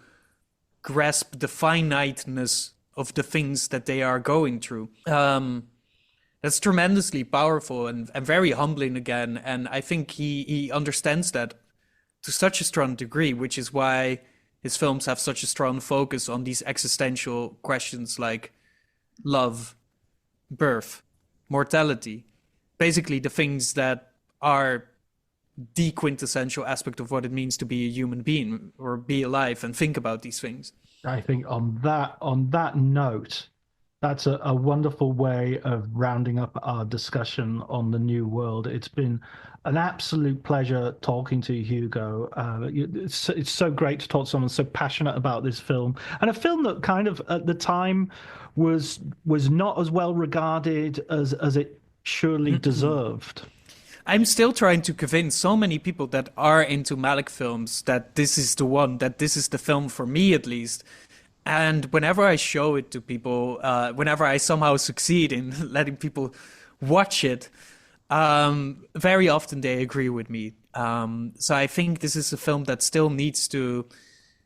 grasp the finiteness of the things that they are going through. That's tremendously powerful and very humbling again. And I think he understands that to such a strong degree, which is why his films have such a strong focus on these existential questions like love, birth, mortality. Basically the things that are the quintessential aspect of what it means to be a human being or be alive and think about these things. I think on that note, that's a wonderful way of rounding up our discussion on the New World. It's been an absolute pleasure talking to you, Hugo. It's so great to talk to someone so passionate about this film, and a film that kind of at the time was not as well regarded as it surely deserved. I'm still trying to convince so many people that are into Malick films that this is the one, that this is the film for me at least. And whenever I show it to people, whenever I somehow succeed in letting people watch it, very often they agree with me. So I think this is a film that still needs to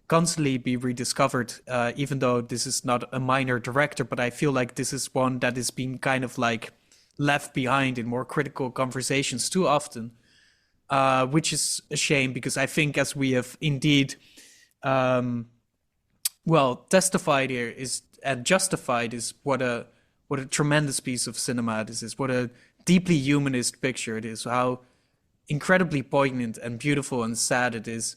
constantly be rediscovered, even though this is not a minor director. But I feel like this is one that is being kind of like left behind in more critical conversations too often, which is a shame, because I think, as we have indeed well, testified here is and justified is what a tremendous piece of cinema this is. What a deeply humanist picture it is. How incredibly poignant and beautiful and sad it is.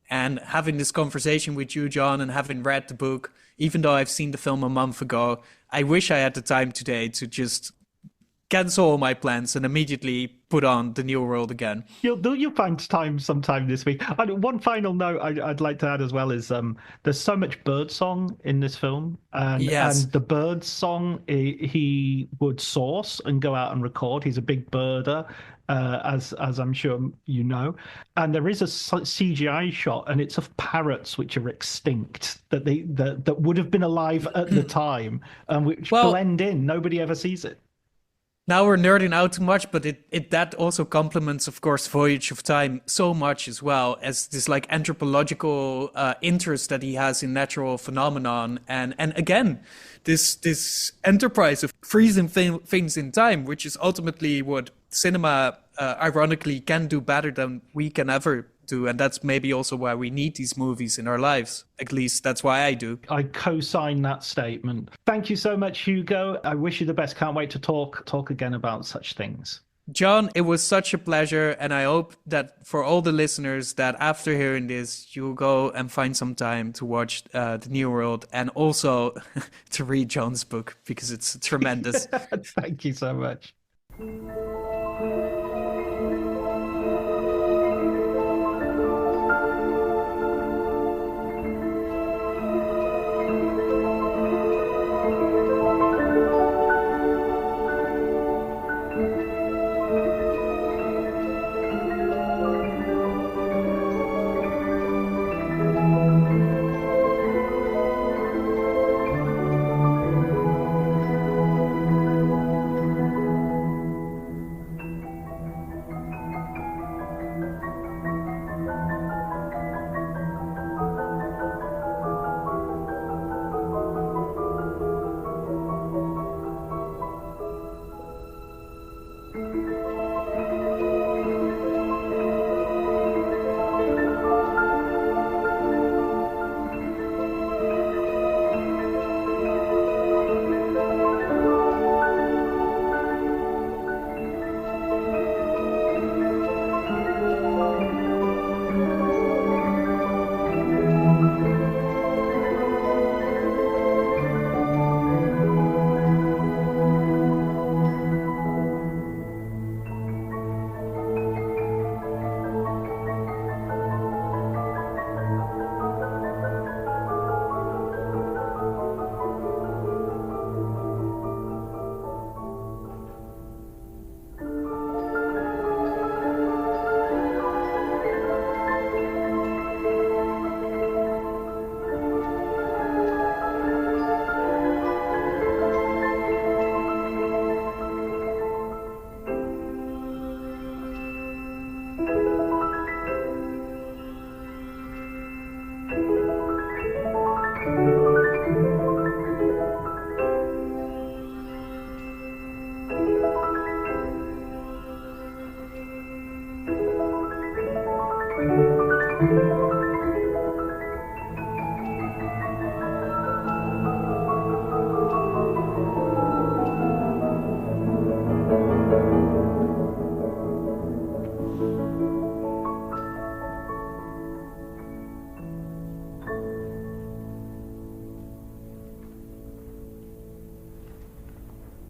And having this conversation with you, John, and having read the book, even though I've seen the film a month ago, I wish I had the time today to just cancel all my plans and immediately put on The New World again. You'll find time sometime this week. And one final note I'd like to add as well is there's so much bird song in this film, and Yes. and the bird song he would source and go out and record. He's a big birder, as I'm sure you know. And there is a CGI shot, and it's of parrots which are extinct that would have been alive at the time, and which Well, blend in. Nobody ever sees it. now we're nerding out too much, but it that also complements, of course, Voyage of Time so much as well as this like anthropological interest that he has in natural phenomenon, and again, this enterprise of freezing things in time, which is ultimately what cinema, ironically, can do better than we can ever do, and that's maybe also why we need these movies in our lives. At least that's why I do. I co-sign that statement. Thank you so much, Hugo. I wish you the best. Can't wait to talk again about such things. John, it was such a pleasure, and I hope that for all the listeners that after hearing this, you'll go and find some time to watch The New World and also to read John's book because it's tremendous. Thank you so much. Thank you.